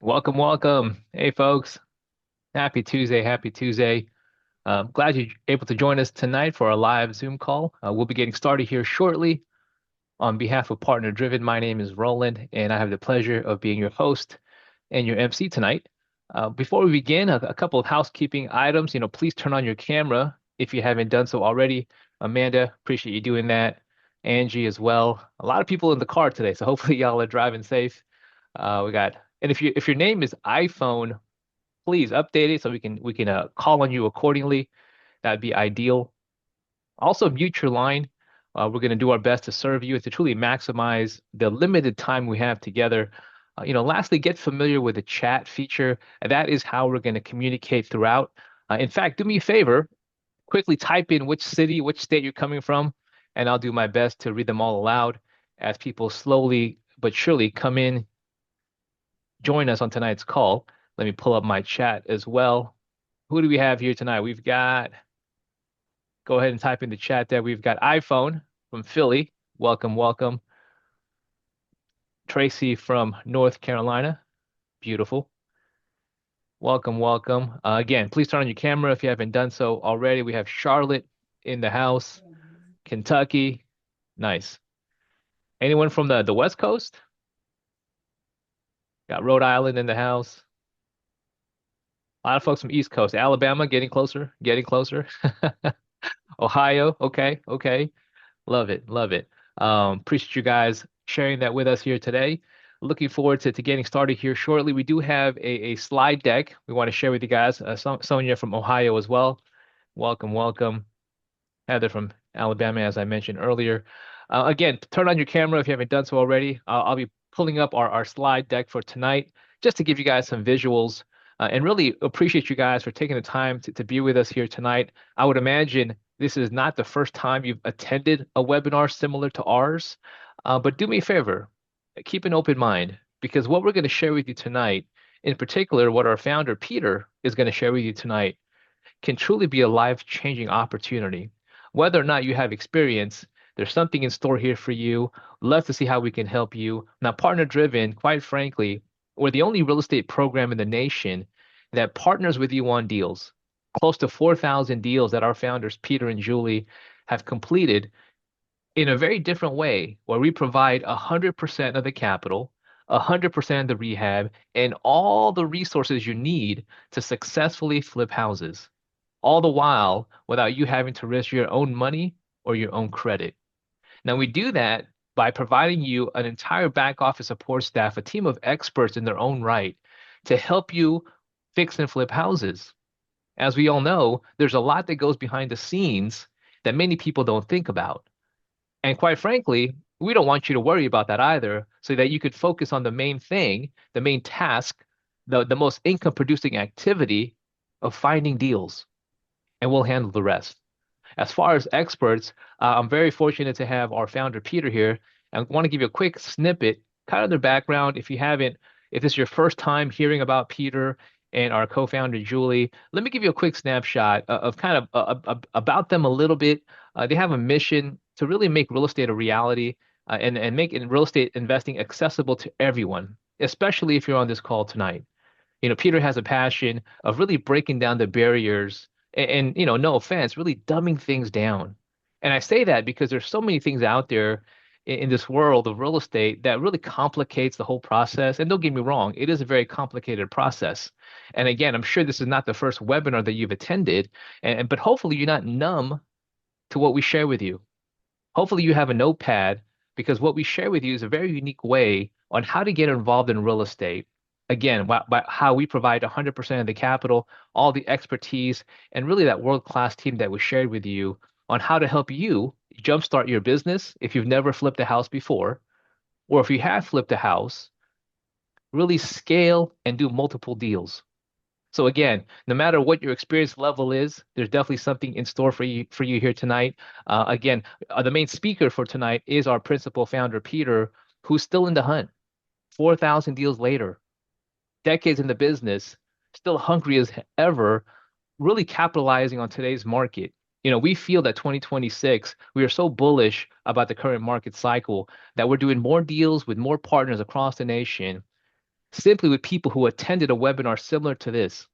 Welcome, welcome. Hey, folks. Happy Tuesday. Happy Tuesday. Glad you're able to join us tonight for our live Zoom call. We'll be getting started here shortly. On behalf of Partner Driven, my name is Roland, and I have the pleasure of being your host and your MC tonight. Before we begin, a couple of housekeeping items. Please turn on your camera if you haven't done so already. Amanda, appreciate you doing that. Angie as well. A lot of people in the car today, so hopefully y'all are driving safe. And if your name is iPhone, please update it so we can call on you accordingly. That'd be ideal. Also, mute your line. We're going to do our best to serve you and to truly maximize the limited time we have together. Lastly, get familiar with the chat feature. That is how we're going to communicate throughout. In fact, do me a favor, quickly type in which city, which state you're coming from, and I'll do my best to read them all aloud as people slowly but surely come in, join us on tonight's call. Let me pull up my chat as well. Who do we have here tonight? Go ahead and type in the chat there. We've got iPhone from Philly. Welcome, welcome. Tracy from North Carolina. Beautiful. Welcome, welcome. Again, please turn on your camera if you haven't done so already. We have Charlotte in the house, Kentucky. Nice. Anyone from the West Coast? Got Rhode Island in the house. A lot of folks from East Coast. Alabama getting closer, getting closer. Ohio. Okay, okay. Love it, love it. Appreciate you guys sharing that with us here today. Looking forward to getting started here shortly. We do have a slide deck we want to share with you guys. Sonia from Ohio as well. Welcome, welcome. Heather from Alabama, as I mentioned earlier. Again, turn on your camera if you haven't done so already. I'll be pulling up our slide deck for tonight just to give you guys some visuals and really appreciate you guys for taking the time to be with us here tonight. I would imagine this is not the first time you've attended a webinar similar to ours, but do me a favor, keep an open mind because what we're going to share with you tonight, in particular, what our founder Peter is going to share with you tonight, can truly be a life-changing opportunity. Whether or not you have experience, there's something in store here for you. Love to see how we can help you. Now, partner driven, quite frankly, we're the only real estate program in the nation that partners with you on deals. Close to 4,000 deals that our founders, Peter and Julie, have completed in a very different way, where we provide 100% of the capital, 100% of the rehab, and all the resources you need to successfully flip houses, all the while without you having to risk your own money or your own credit. Now, we do that by providing you an entire back office support staff, a team of experts in their own right, to help you fix and flip houses. As we all know, there's a lot that goes behind the scenes that many people don't think about. And quite frankly, we don't want you to worry about that either, so that you could focus on the main thing, the main task, the most income producing activity of finding deals, and we'll handle the rest. As far as experts, I'm very fortunate to have our founder, Peter, here. I want to give you a quick snippet, kind of their background. If this is your first time hearing about Peter and our co-founder, Julie, let me give you a quick snapshot of kind of about them a little bit. They have a mission to really make real estate a reality and make real estate investing accessible to everyone, especially if you're on this call tonight. Peter has a passion of really breaking down the barriers and no offense, really dumbing things down. And I say that because there's so many things out there in this world of real estate that really complicates the whole process. And don't get me wrong, it is a very complicated process. And again, I'm sure this is not the first webinar that you've attended, but hopefully you're not numb to what we share with you. Hopefully you have a notepad because what we share with you is a very unique way on how to get involved in real estate. Again, by how we provide 100% of the capital, all the expertise, and really that world-class team that we shared with you on how to help you jumpstart your business if you've never flipped a house before, or if you have flipped a house, really scale and do multiple deals. So again, no matter what your experience level is, there's definitely something in store for you here tonight. Again, the main speaker for tonight is our principal founder, Peter, who's still in the hunt. 4,000 deals later, decades in the business, still hungry as ever, really capitalizing on today's market. We feel that 2026, we are so bullish about the current market cycle that we're doing more deals with more partners across the nation simply with people who attended a webinar similar to this.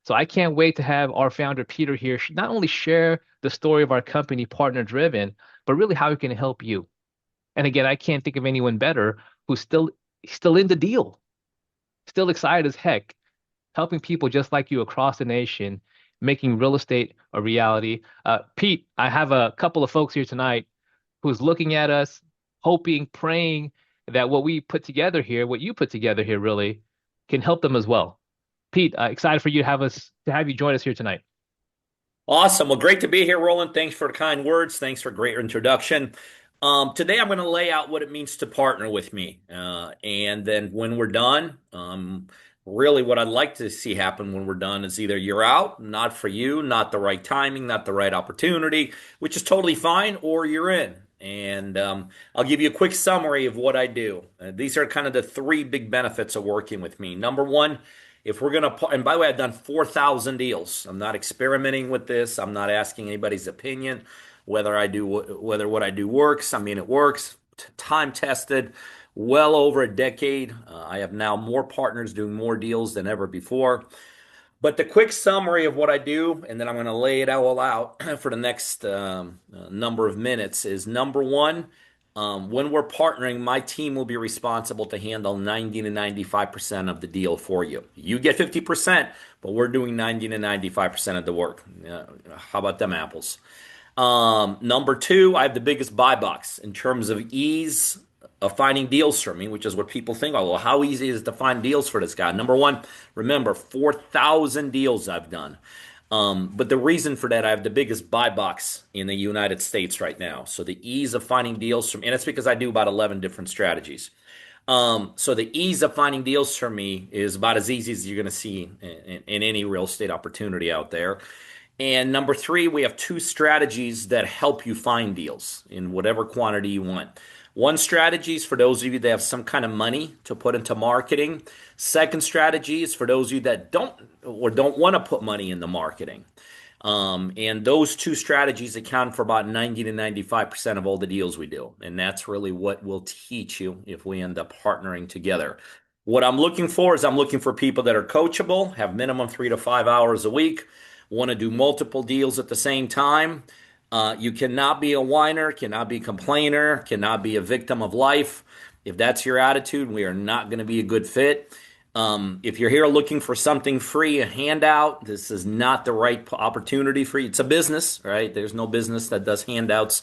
So I can't wait to have our founder Peter here not only share the story of our company, Partner Driven, but really how it can help you. And again, I can't think of anyone better who's still in the deal, still excited as heck, helping people just like you across the nation, making real estate a reality. Pete, I have a couple of folks here tonight who's looking at us, hoping, praying that what we put together here, what you put together here, really can help them as well. Pete, excited for you to have you join us here tonight. Awesome. Well, great to be here, Roland. Thanks for the kind words. Thanks for a great introduction. Today, I'm going to lay out what it means to partner with me. And then when we're done, really what I'd like to see happen when we're done is either you're out, not for you, not the right timing, not the right opportunity, which is totally fine, or you're in. And I'll give you a quick summary of what I do. These are kind of the three big benefits of working with me. Number one, if we're going to, and by the way, I've done 4,000 deals. I'm not experimenting with this. I'm not asking anybody's opinion whether what I do works. I mean, it works. Time tested, well over a decade. I have now more partners doing more deals than ever before. But the quick summary of what I do, and then I'm going to lay it all out for the next number of minutes, is number one, when we're partnering, my team will be responsible to handle 90 to 95% of the deal for you. You get 50%, but we're doing 90 to 95% of the work. How about them apples? Number two, I have the biggest buy box in terms of ease of finding deals for me, which is what people think, oh, well, how easy is it to find deals for this guy? Number one, remember, 4,000 deals I've done. But the reason for that, I have the biggest buy box in the United States right now. So the ease of finding deals from, and it's because I do about 11 different strategies. So the ease of finding deals for me is about as easy as you're going to see in any real estate opportunity out there. And number three, we have two strategies that help you find deals in whatever quantity you want. One strategy is for those of you that have some kind of money to put into marketing. Second strategy is for those of you that don't want to put money into marketing. And those two strategies account for about 90 to 95% of all the deals we do. And that's really what we'll teach you if we end up partnering together. What I'm looking for is I'm looking for people that are coachable, have minimum 3 to 5 hours a week, want to do multiple deals at the same time. You cannot be a whiner, cannot be a complainer, cannot be a victim of life. If that's your attitude, we are not going to be a good fit. If you're here looking for something free, a handout, this is not the right opportunity for you. It's a business, right? There's no business that does handouts.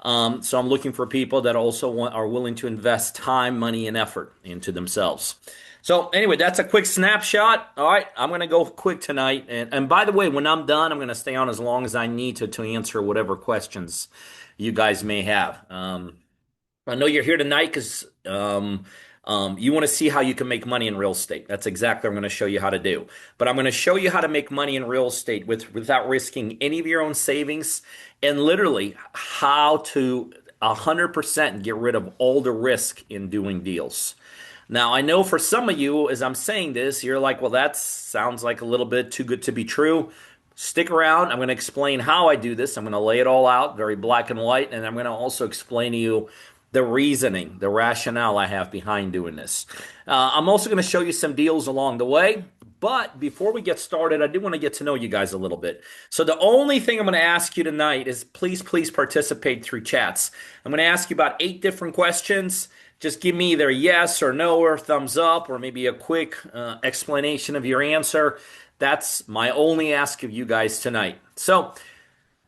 So I'm looking for people that also are willing to invest time, money, and effort into themselves. So anyway, that's a quick snapshot. All right, I'm going to go quick tonight. And by the way, when I'm done, I'm going to stay on as long as I need to answer whatever questions you guys may have. I know you're here tonight because you want to see how you can make money in real estate. That's exactly what I'm going to show you how to do. But I'm going to show you how to make money in real estate without risking any of your own savings, and literally how to 100% get rid of all the risk in doing deals. Now, I know for some of you, as I'm saying this, you're like, well, that sounds like a little bit too good to be true. Stick around. I'm going to explain how I do this. I'm going to lay it all out, very black and white, and I'm going to also explain to you the reasoning, the rationale I have behind doing this. I'm also going to show you some deals along the way. But before we get started, I do want to get to know you guys a little bit. So the only thing I'm going to ask you tonight is please participate through chats. I'm going to ask you about 8 different questions. Just give me either yes or no or thumbs up or maybe a quick explanation of your answer. That's my only ask of you guys tonight. So,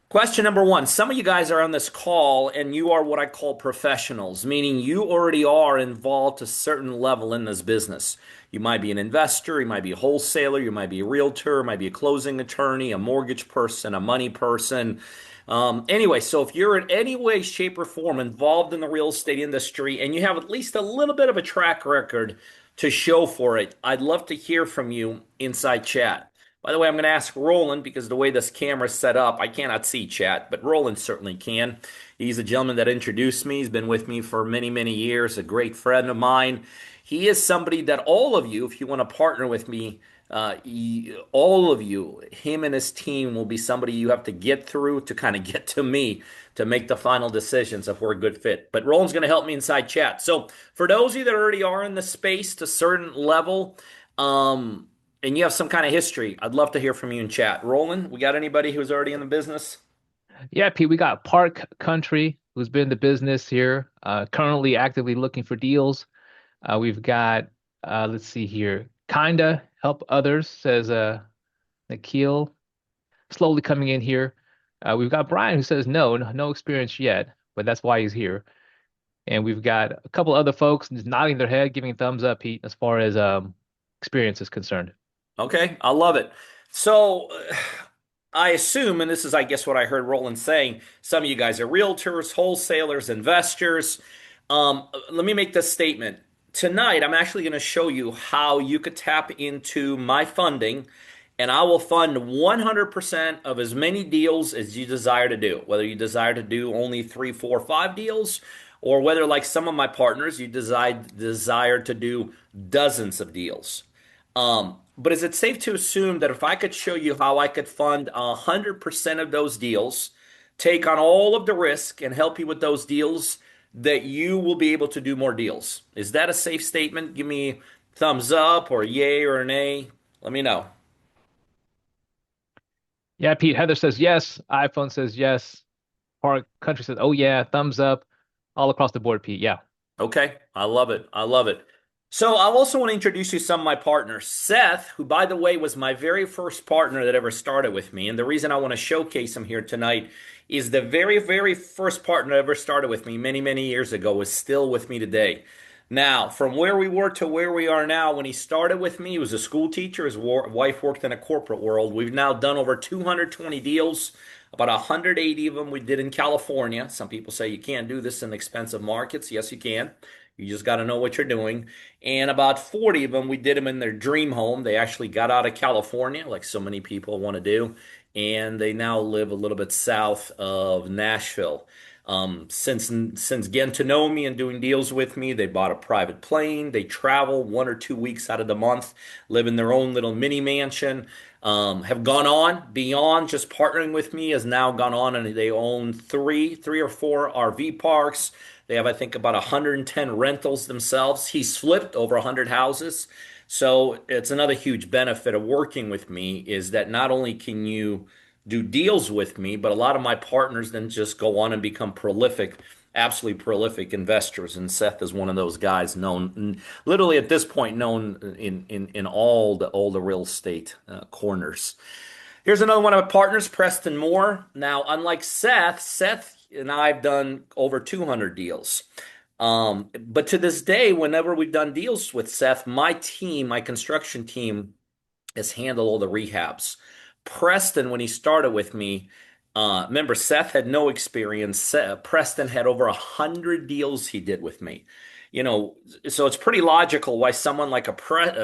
question number one. Some of you guys are on this call and you are what I call professionals, meaning you already are involved to a certain level in this business. You might be an investor, you might be a wholesaler, you might be a realtor, you might be a closing attorney, a mortgage person, a money person. Anyway, so if you're in any way, shape, or form involved in the real estate industry and you have at least a little bit of a track record to show for it, I'd love to hear from you inside chat. By the way, I'm going to ask Roland because the way this camera is set up, I cannot see chat, but Roland certainly can. He's a gentleman that introduced me. He's been with me for many, many years, a great friend of mine. He is somebody that all of you, if you want to partner with me, All of you, him and his team will be somebody you have to get through to kind of get to me to make the final decisions if we're a good fit. But Roland's going to help me inside chat. So for those of you that already are in the space to a certain level, um, and you have some kind of history, I'd love to hear from you in chat. Roland, we got anybody who's already in the business? Yeah, Pete, we got Park Country, who's been in the business here, currently actively looking for deals. We've got, let's see here, Kinda Help Others, says Nikhil, slowly coming in here. We've got Brian, who says no experience yet, but that's why he's here. And we've got a couple other folks just nodding their head, giving thumbs up, Pete, as far as experience is concerned. Okay, I love it. So I assume, and this is, I guess, what I heard Roland saying, some of you guys are realtors, wholesalers, investors. Let me make this statement. Tonight, I'm actually going to show you how you could tap into my funding, and I will fund 100% of as many deals as you desire to do. Whether you desire to do only three, four, five deals, or whether, like some of my partners, you desire to do dozens of deals. But is it safe to assume that if I could show you how I could fund 100% of those deals, take on all of the risk, and help you with those deals, that you will be able to do more deals? Is that a safe statement? Give me thumbs up or yay or nay. Let me know. Yeah, Pete, Heather says yes. iPhone says yes. Park Country says, oh yeah, thumbs up. All across the board, Pete. Yeah. Okay, I love it. I love it. So I also want to introduce you to some of my partners. Seth, who by the way was my very first partner that ever started with me, and the reason I want to showcase him here tonight is the very, very first partner that ever started with me many, many years ago is still with me today. Now, from where we were to where we are now, when he started with me, he was a school teacher. His wife worked in a corporate world. We've now done over 220 deals. About 180 of them we did in California. Some people say you can't do this in expensive markets. Yes, you can. You just got to know what you're doing. And about 40 of them, we did them in their dream home. They actually got out of California, like so many people want to do. And they now live a little bit south of Nashville. Since getting to know me and doing deals with me, they bought a private plane. They travel 1 or 2 weeks out of the month, live in their own little mini mansion. Have gone on beyond just partnering with me, has now gone on and they own three or four RV parks. They have, I think, about 110 rentals themselves. He's flipped over 100 houses. So it's another huge benefit of working with me is that not only can you do deals with me, but a lot of my partners then just go on and become prolific, absolutely prolific investors. And Seth is one of those guys known, literally at this point, known in all the real estate corners. Here's another one of my partners, Preston Moore. Now, unlike Seth and I have done over 200 deals. But to this day, whenever we've done deals with Seth, my team, my construction team, has handled all the rehabs. Preston, when he started with me, remember Seth had no experience. Preston had over 100 deals he did with me. You know, so it's pretty logical why someone like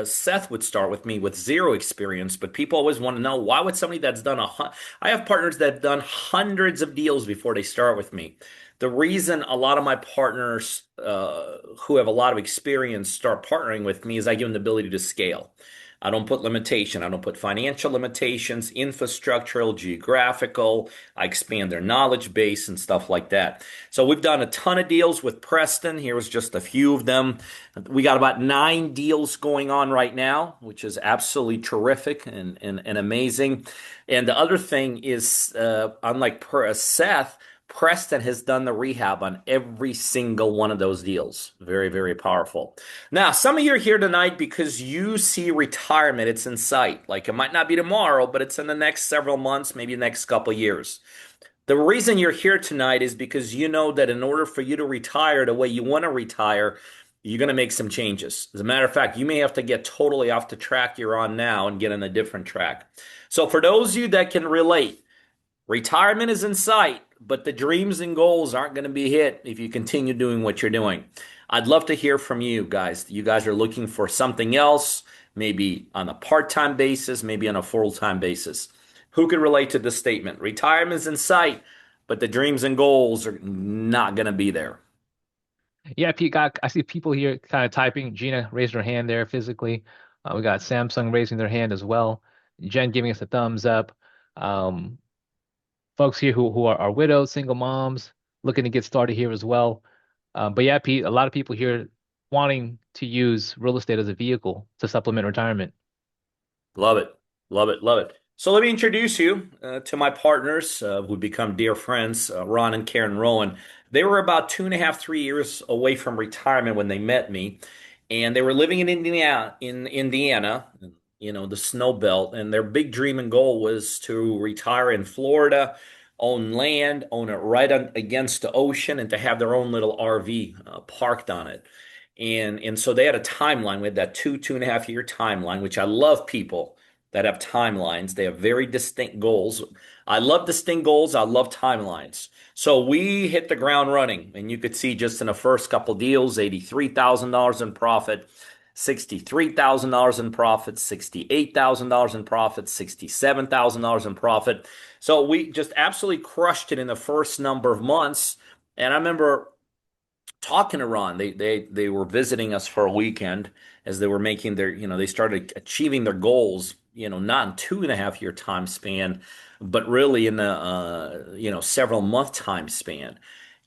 Seth would start with me with zero experience. But people always want to know, why would somebody that's done I have partners that have done hundreds of deals before they start with me. The reason a lot of my partners who have a lot of experience start partnering with me is I give them the ability to scale. I don't put limitation. I don't put financial limitations, infrastructural, geographical. I expand their knowledge base and stuff like that. So we've done a ton of deals with Preston. Here was just a few of them. We got about 9 deals going on right now, which is absolutely terrific and amazing. And the other thing is, unlike Seth, Preston has done the rehab on every single one of those deals. Very, very powerful. Now, some of you are here tonight because you see retirement. It's in sight. Like it might not be tomorrow, but it's in the next several months, maybe the next couple of years. The reason you're here tonight is because you know that in order for you to retire the way you want to retire, you're going to make some changes. As a matter of fact, you may have to get totally off the track you're on now and get on a different track. So, for those of you that can relate, retirement is in sight, but the dreams and goals aren't going to be hit if you continue doing what you're doing. I'd love to hear from you guys. You guys are looking for something else, maybe on a part-time basis, maybe on a full-time basis. Who could relate to this statement? Retirement is in sight, but the dreams and goals are not going to be there. Yeah, Pete, I see people here kind of typing. Gina raised her hand there physically. We got Samsung raising their hand as well. Jen giving us a thumbs up. Um, Folks here who are widows, single moms, looking to get started here as well. But yeah, Pete, a lot of people here wanting to use real estate as a vehicle to supplement retirement. Love it. Love it. Love it. So let me introduce you to my partners who become dear friends, Ron and Karen Rowan. They were about 2.5, 3 years away from retirement when they met me, and they were living in Indiana, the snow belt, and their big dream and goal was to retire in Florida, own land, own it right against the ocean, and to have their own little RV parked on it. And so they had a timeline. We had that 2.5 year timeline, which I love people that have timelines. They have very distinct goals. I love distinct goals. I love timelines. So we hit the ground running, and you could see just in the first couple deals, $83,000 in profit, $63,000 in profit, $68,000 in profit, $67,000 in profit. So we just absolutely crushed it in the first number of months. And I remember talking to Ron. They were visiting us for a weekend as they were making their, they started achieving their goals, not in 2.5 year time span, but really in the several month time span.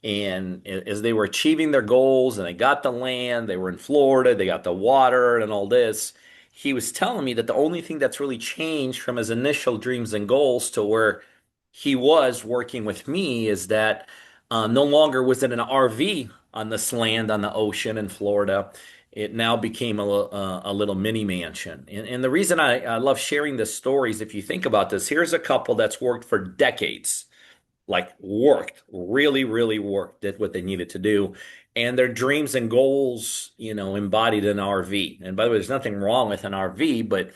And as they were achieving their goals and they got the land, they were in Florida, they got the water and all this. He was telling me that the only thing that's really changed from his initial dreams and goals to where he was working with me is that no longer was it an RV on this land on the ocean in Florida. It now became a little mini mansion. And the reason I love sharing this story is if you think about this, here's a couple that's worked for decades, like worked, really, really worked, did what they needed to do. And their dreams and goals, embodied an RV. And by the way, there's nothing wrong with an RV, but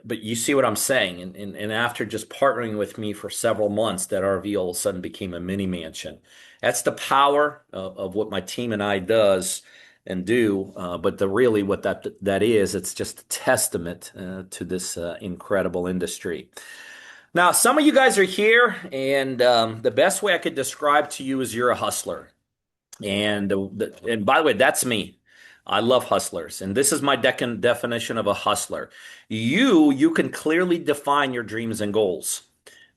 you see what I'm saying. And after just partnering with me for several months, that RV all of a sudden became a mini mansion. That's the power of what my team and I does and do. But the really what that is, it's just a testament to this incredible industry. Now, some of you guys are here, and the best way I could describe to you is you're a hustler. And by the way, that's me. I love hustlers, and this is my definition of a hustler. You can clearly define your dreams and goals,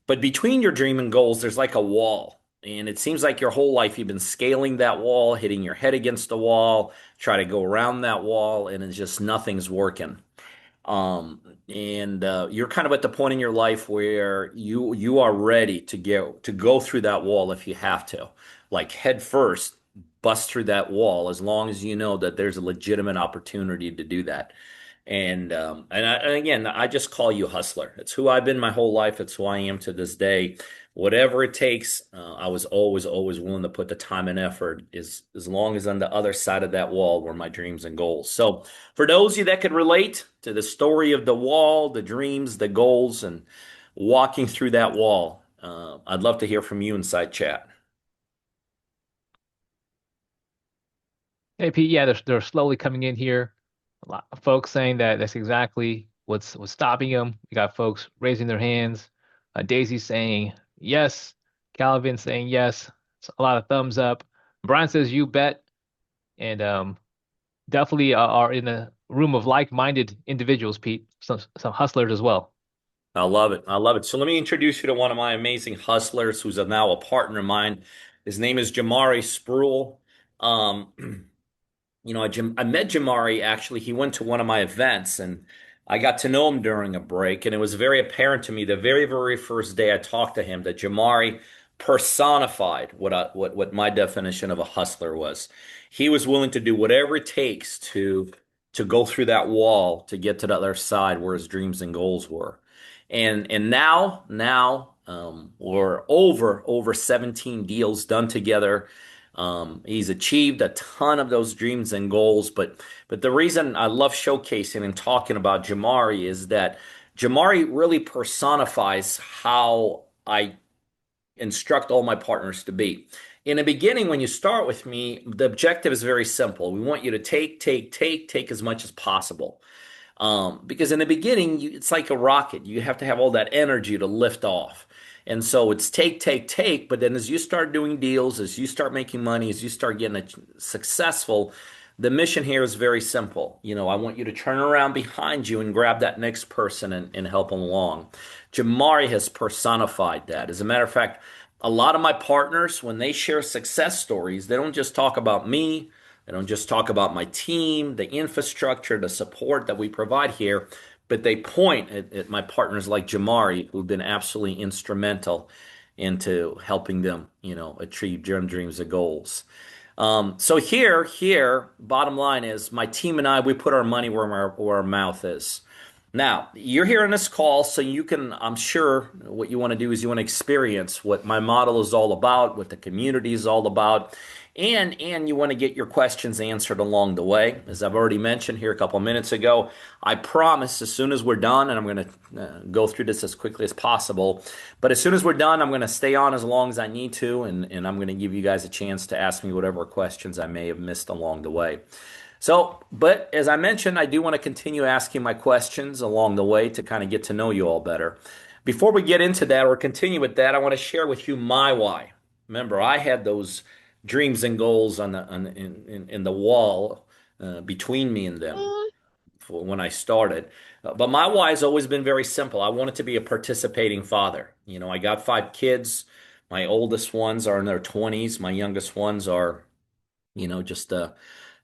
but between your dream and goals, there's like a wall, and it seems like your whole life you've been scaling that wall, hitting your head against the wall, try to go around that wall, and it's just nothing's working. And you're kind of at the point in your life where you are ready to go through that wall if you have to, like head first, bust through that wall as long as you know that there's a legitimate opportunity to do that. And again, I just call you hustler. It's who I've been my whole life. It's who I am to this day. Whatever it takes, I was always willing to put the time and effort as long as on the other side of that wall were my dreams and goals. So for those of you that could relate to the story of the wall, the dreams, the goals, and walking through that wall, I'd love to hear from you inside chat. Hey, Pete, yeah, they're slowly coming in here. A lot of folks saying that that's exactly what's stopping them. You got folks raising their hands. Daisy saying yes. Calvin saying yes. It's a lot of thumbs up. Brian says you bet, and definitely are in a room of like-minded individuals, Pete. Some hustlers as well. I love it. I love it. So let me introduce you to one of my amazing hustlers who's now a partner of mine. His name is Jamari Spruill. Um, I met Jamari actually. He went to one of my events and I got to know him during a break. And it was very apparent to me the very, very first day I talked to him that Jamari personified what my definition of a hustler was. He was willing to do whatever it takes to go through that wall to get to the other side where his dreams and goals were. And now we're over 17 deals done together. He's achieved a ton of those dreams and goals, but the reason I love showcasing and talking about Jamari is that Jamari really personifies how I instruct all my partners to be. In the beginning, when you start with me, the objective is very simple. We want you to take as much as possible. Because in the beginning, it's like a rocket. You have to have all that energy to lift off. And so it's take. But then as you start doing deals, as you start making money, as you start getting successful, The mission here is very simple. I want you to turn around behind you and grab that next person and help them along. Jamari has personified that. As a matter of fact, a lot of my partners, when they share success stories, they don't just talk about me. They don't just talk about my team, the infrastructure, the support that we provide here, but they point at my partners like Jamari, who've been absolutely instrumental into helping them, achieve their dreams and goals. So here, bottom line is my team and I, we put our money where our mouth is. Now, you're hearing this call, so you can, I'm sure what you want to do is you want to experience what my model is all about, what the community is all about, and you want to get your questions answered along the way. As I've already mentioned here a couple minutes ago, I promise as soon as we're done, and I'm going to go through this as quickly as possible, but as soon as we're done, I'm going to stay on as long as I need to, and I'm going to give you guys a chance to ask me whatever questions I may have missed along the way. So, but as I mentioned, I do want to continue asking my questions along the way to kind of get to know you all better. Before we get into that or continue with that, I want to share with you my why. Remember, I had those dreams and goals in the wall between me and them for when I started. But my why has always been very simple. I wanted to be a participating father. I got 5 kids. My oldest ones are in their 20s. My youngest ones are, just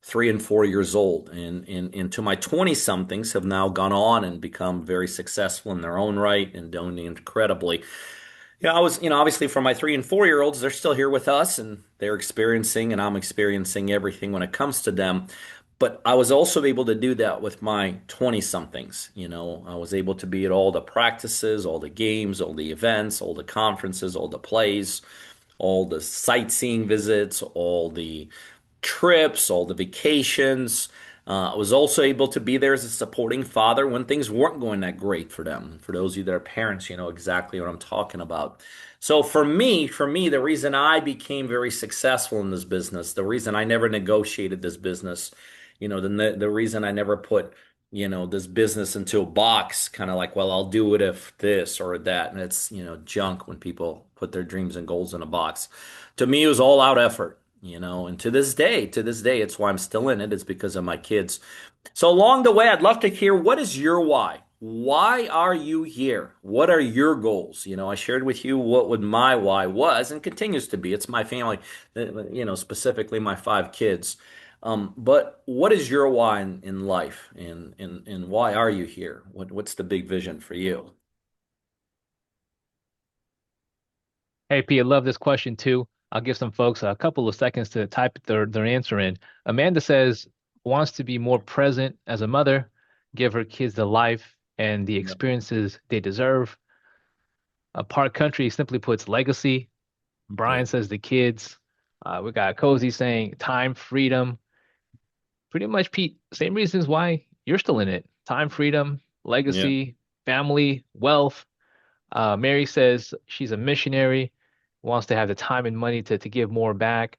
3 and 4 years old. And to my 20 somethings have now gone on and become very successful in their own right and doing incredibly. I was, obviously for my 3 and 4 year olds, they're still here with us and they're experiencing, and I'm experiencing everything when it comes to them. But I was also able to do that with my 20 somethings. I was able to be at all the practices, all the games, all the events, all the conferences, all the plays, all the sightseeing visits, all the trips, all the vacations. I was also able to be there as a supporting father when things weren't going that great for them. For those of you that are parents, you know exactly what I'm talking about. So for me, the reason I became very successful in this business, the reason I never negotiated this business, the reason I never put, this business into a box, kind of like, well, I'll do it if this or that. And it's, junk when people put their dreams and goals in a box. To me, it was all out effort. And to this day, it's why I'm still in it. It's because of my kids. So along the way, I'd love to hear what is your why? Why are you here? What are your goals? I shared with you what would my why was and continues to be. It's my family, specifically my 5 kids. But what is your why in life, and why are you here? What's the big vision for you? Hey, P, I love this question too. I'll give some folks a couple of seconds to type their answer in. Amanda says wants to be more present as a mother, give her kids the life and the Yep. experiences they deserve. Park Country simply puts legacy. Yep. Brian says the kids. We got Cozy saying time, freedom. Pretty much, Pete, same reasons why you're still in it. Time, freedom, Yep. legacy, family, wealth. Mary says she's a missionary, wants to have the time and money to give more back.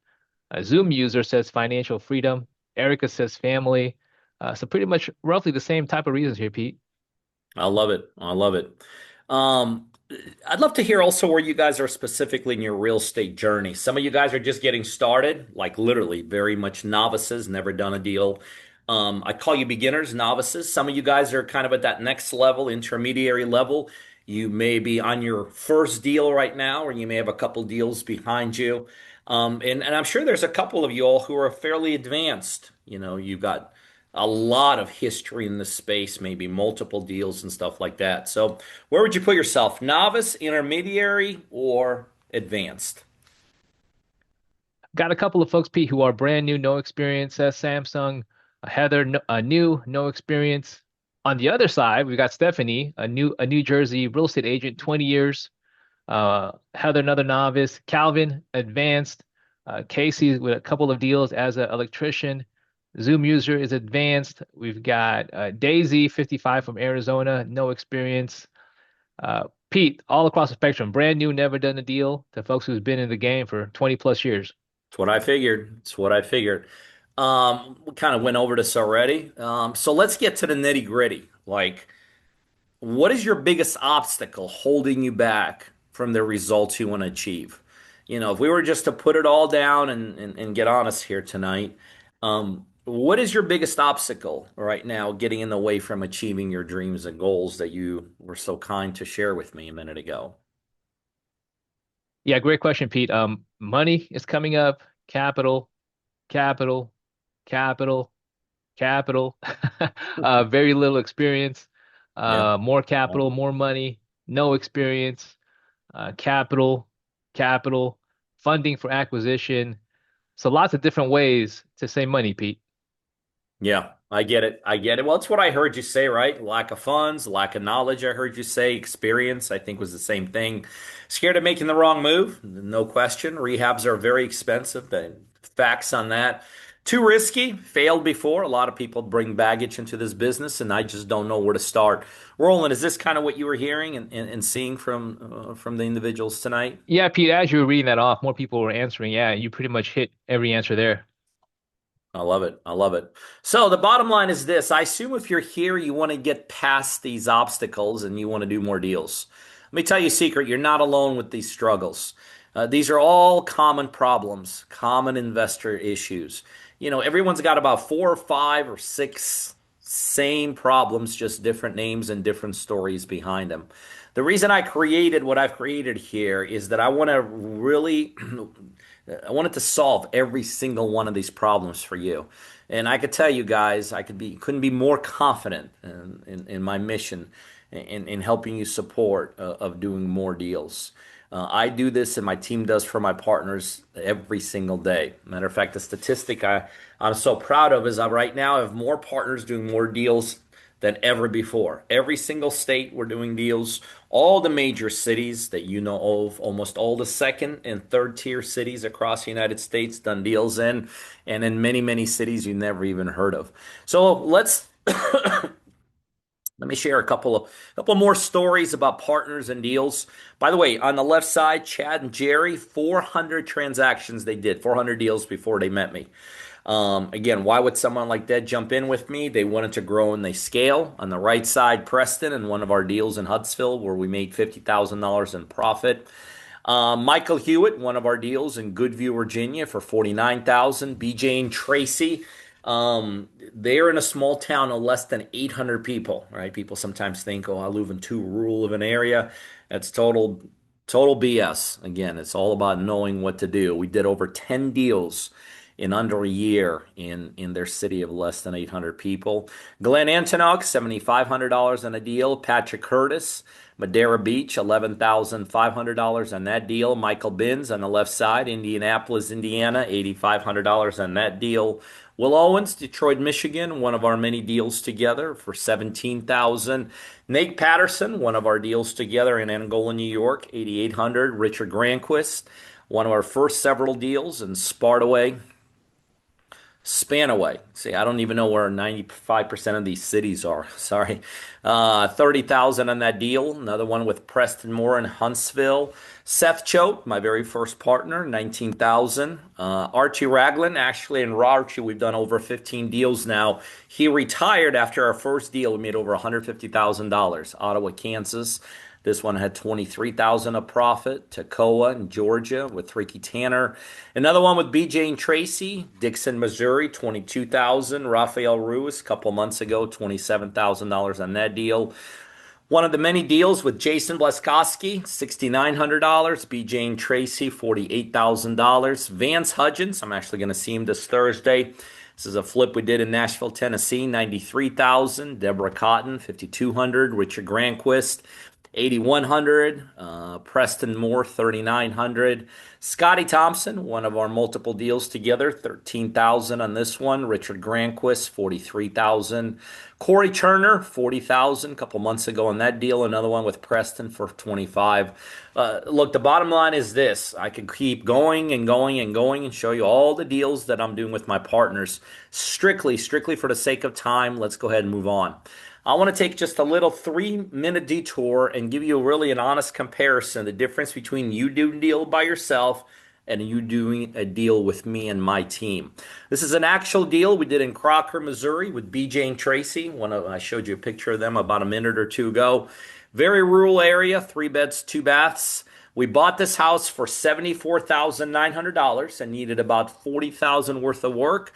A Zoom user says financial freedom. Erica says family. So pretty much roughly the same type of reasons here, Pete. I love it. I love it. Um, I'd love to hear also where you guys are specifically in your real estate journey. Some of you guys are just getting started, like literally very much novices, never done a deal. I call you beginners, novices. Some of you guys are kind of at that next level, intermediary level. You may be on your first deal right now, or you may have a couple deals behind you. And I'm sure there's a couple of you all who are fairly advanced. You've got a lot of history in this space, maybe multiple deals and stuff like that. So, where would you put yourself? Novice, intermediary, or advanced? Got a couple of folks, Pete, who are brand new, no experience at Samsung. Heather, no, new, no experience. On the other side, we got Stephanie, a New Jersey real estate agent, 20 years. Heather, another novice. Calvin, advanced. Casey with a couple of deals as an electrician. Zoom user is advanced. We've got Daisy, 55 from Arizona, no experience. Pete, all across the spectrum, brand new, never done a deal to folks who's been in the game for 20 plus years. It's what I figured. It's what I figured. We kind of went over this already. So let's get to the nitty gritty. Like, what is your biggest obstacle holding you back from the results you want to achieve? If we were just to put it all down and get honest here tonight, What is your biggest obstacle right now getting in the way from achieving your dreams and goals that you were so kind to share with me a minute ago? Yeah, great question, Pete. Money is coming up, capital, capital, capital, capital. Very little experience. Yeah. More capital, more money, no experience. Capital, capital, funding for acquisition. So lots of different ways to say money, Pete. Yeah, I get it. I get it. Well, it's what I heard you say, right? Lack of funds, lack of knowledge, I heard you say. Experience, I think was the same thing. Scared of making the wrong move? No question. Rehabs are very expensive. The facts on that. Too risky. Failed before. A lot of people bring baggage into this business, and I just don't know where to start. Roland, is this kind of what you were hearing and seeing from the individuals tonight? Yeah, Pete, as you were reading that off, more people were answering. Yeah, you pretty much hit every answer there. I love it. I love it. So the bottom line is this. I assume if you're here, you want to get past these obstacles and you want to do more deals. Let me tell you a secret. You're not alone with these struggles. These are all common problems, common investor issues. Everyone's got about four or five or six same problems, just different names and different stories behind them. The reason I created what I've created here is that I want to really I wanted to solve every single one of these problems for you. And I could tell you guys, couldn't be more confident in my mission in helping you support of doing more deals. I do this and my team does for my partners every single day. Matter of fact, the statistic I'm so proud of is I right now have more partners doing more deals than ever before. Every single state we're doing deals, all the major cities that you know of, almost all the second and third tier cities across the United States done deals in, and in many, many cities you never even heard of. So let me share a couple more stories about partners and deals. By the way, on the left side, Chad and Jerry, 400 transactions they did, 400 deals before they met me. Again, why would someone like that jump in with me? They wanted to grow and they scale. On the right side, Preston and one of our deals in Huntsville where we made $50,000 in profit. Michael Hewitt, one of our deals in Goodview, Virginia for 49,000. BJ and Tracy, they're in a small town of less than 800 people, right? People sometimes think, oh, I live in too rural of an area. That's total BS. Again, it's all about knowing what to do. We did over 10 deals in under a year in their city of less than 800 people. Glenn Antonok, $7,500 on a deal. Patrick Curtis, Madeira Beach, $11,500 on that deal. Michael Binns on the left side, Indianapolis, Indiana, $8,500 on that deal. Will Owens, Detroit, Michigan, one of our many deals together for 17,000. Nate Patterson, one of our deals together in Angola, New York, 8,800. Richard Granquist, one of our first several deals in Spartaway, Spanaway. See, I don't even know where 95% of these cities are. Sorry. 30,000 on that deal. Another one with Preston Moore in Huntsville. Seth Choate, my very first partner, 19,000. Archie Ragland, actually in Archie, we've done over 15 deals now. He retired after our first deal. We made over $150,000. Ottawa, Kansas. This one had 23,000 of profit. Toccoa in Georgia with Ricky Tanner. Another one with BJ and Tracy, Dixon, Missouri, 22,000. Rafael Ruiz a couple months ago, $27,000 on that deal. One of the many deals with Jason Bleskoski, $6,900. BJ and Tracy, $48,000. Vance Hudgens, I'm actually going to see him this Thursday. This is a flip we did in Nashville, Tennessee, 93,000. Deborah Cotton, 5,200. Richard Granquist, 8,100. Preston Moore, 3,900. Scotty Thompson, one of our multiple deals together, 13,000 on this one. Richard Granquist, 43,000. Corey Turner, 40,000 a couple months ago on that deal. Another one with Preston for 25. Look, the bottom line is this. I could keep going and going and going and show you all the deals that I'm doing with my partners. Strictly for the sake of time, let's go ahead and move on. I want to take just a little 3-minute detour and give you really an honest comparison, the difference between you doing a deal by yourself and you doing a deal with me and my team. This is an actual deal we did in Crocker, Missouri with BJ and Tracy. I showed you a picture of them about a minute or two ago. Very rural area, 3 beds, 2 baths. We bought this house for $74,900 and needed about $40,000 worth of work.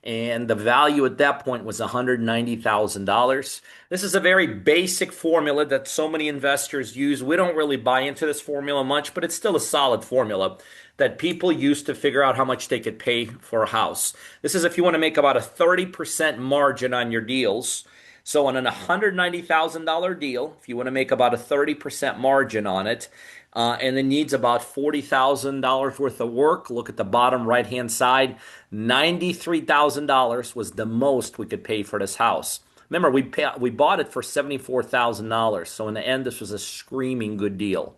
and the value at that point was $190,000. This is a very basic formula that so many investors use. We don't really buy into this formula much, but it's still a solid formula that people use to figure out how much they could pay for a house. This is if you want to make about a 30% margin on your deals. So on an $190,000 deal, if you want to make about a 30% margin on it, and it needs about $40,000 worth of work. Look at the bottom right hand side. $93,000 was the most we could pay for this house. Remember, we bought it for $74,000. So in the end, this was a screaming good deal.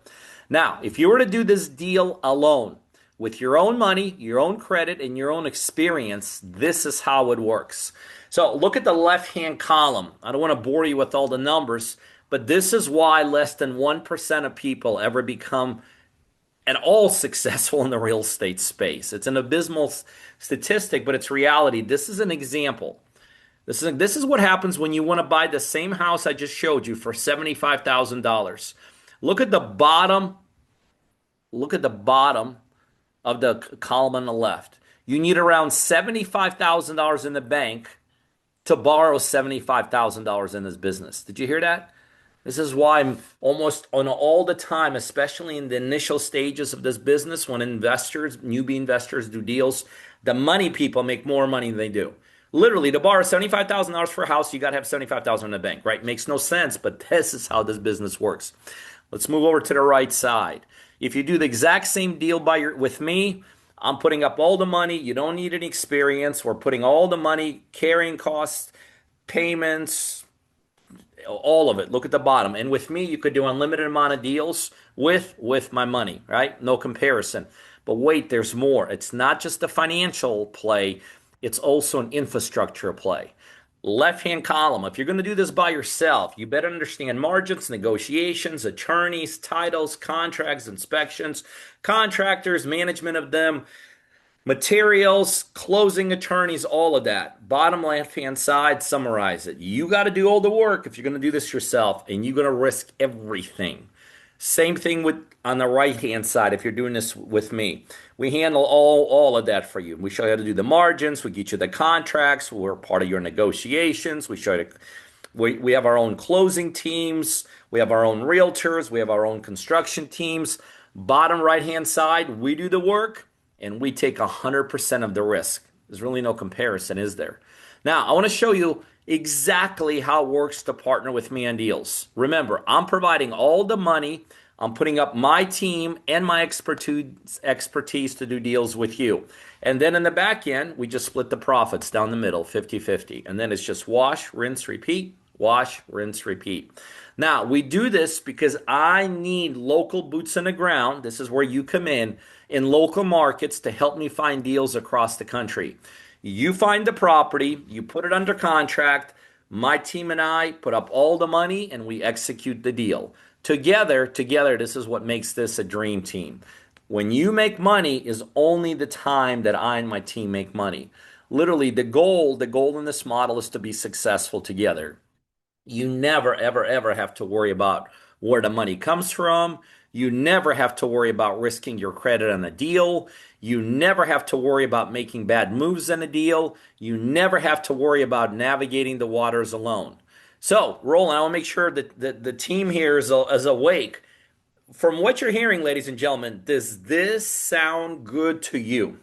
Now, if you were to do this deal alone, with your own money, your own credit, and your own experience, this is how it works. So look at the left-hand column. I don't want to bore you with all the numbers, but this is why less than 1% of people ever become at all successful in the real estate space. It's an abysmal statistic, but it's reality. This is an example. This is what happens when you want to buy the same house I just showed you for $75,000. Look at the bottom. Look at the bottom of the column on the left. You need around $75,000 in the bank to borrow $75,000 in this business. Did you hear that? This is why I'm almost on all the time, especially in the initial stages of this business, when investors, newbie investors do deals, the money people make more money than they do. Literally, to borrow $75,000 for a house, you got to have $75,000 in the bank, right? Makes no sense, but this is how this business works. Let's move over to the right side. If you do the exact same deal with me, I'm putting up all the money. You don't need any experience. We're putting all the money, carrying costs, payments, all of it. Look at the bottom. And with me, you could do unlimited amount of deals with my money, right? No comparison. But wait, there's more. It's not just a financial play, it's also an infrastructure play. Left hand column, if you're going to do this by yourself, you better understand margins, negotiations, attorneys, titles, contracts, inspections, contractors, management of them, materials, closing attorneys, all of that. Bottom left hand side, summarize it. You got to do all the work if you're going to do this yourself, and you're going to risk everything. Same thing with on the right hand side if you're doing this with me. We handle all of that for you. We show you how to do the margins, we get you the contracts, we're part of your negotiations, we show you we have our own closing teams, we have our own realtors, we have our own construction teams. Bottom right hand side, we do the work and we take 100% of the risk. There's really no comparison, is there? Now, I want to show you exactly how it works to partner with me on deals. Remember, I'm providing all the money. I'm putting up my team and my expertise to do deals with you. And then in the back end, we just split the profits down the middle, 50-50. And then it's just wash, rinse, repeat, wash, rinse, repeat. Now, we do this because I need local boots on the ground. This is where you come in local markets to help me find deals across the country. You find the property, you put it under contract, my team and I put up all the money and we execute the deal. Together, this is what makes this a dream team. When you make money is only the time that I and my team make money. Literally, the goal in this model is to be successful together. You never, ever, ever have to worry about where the money comes from. You never have to worry about risking your credit on a deal. You never have to worry about making bad moves in a deal. You never have to worry about navigating the waters alone. So, Roland, I want to make sure that the team here is awake. From what you're hearing, ladies and gentlemen, does this sound good to you?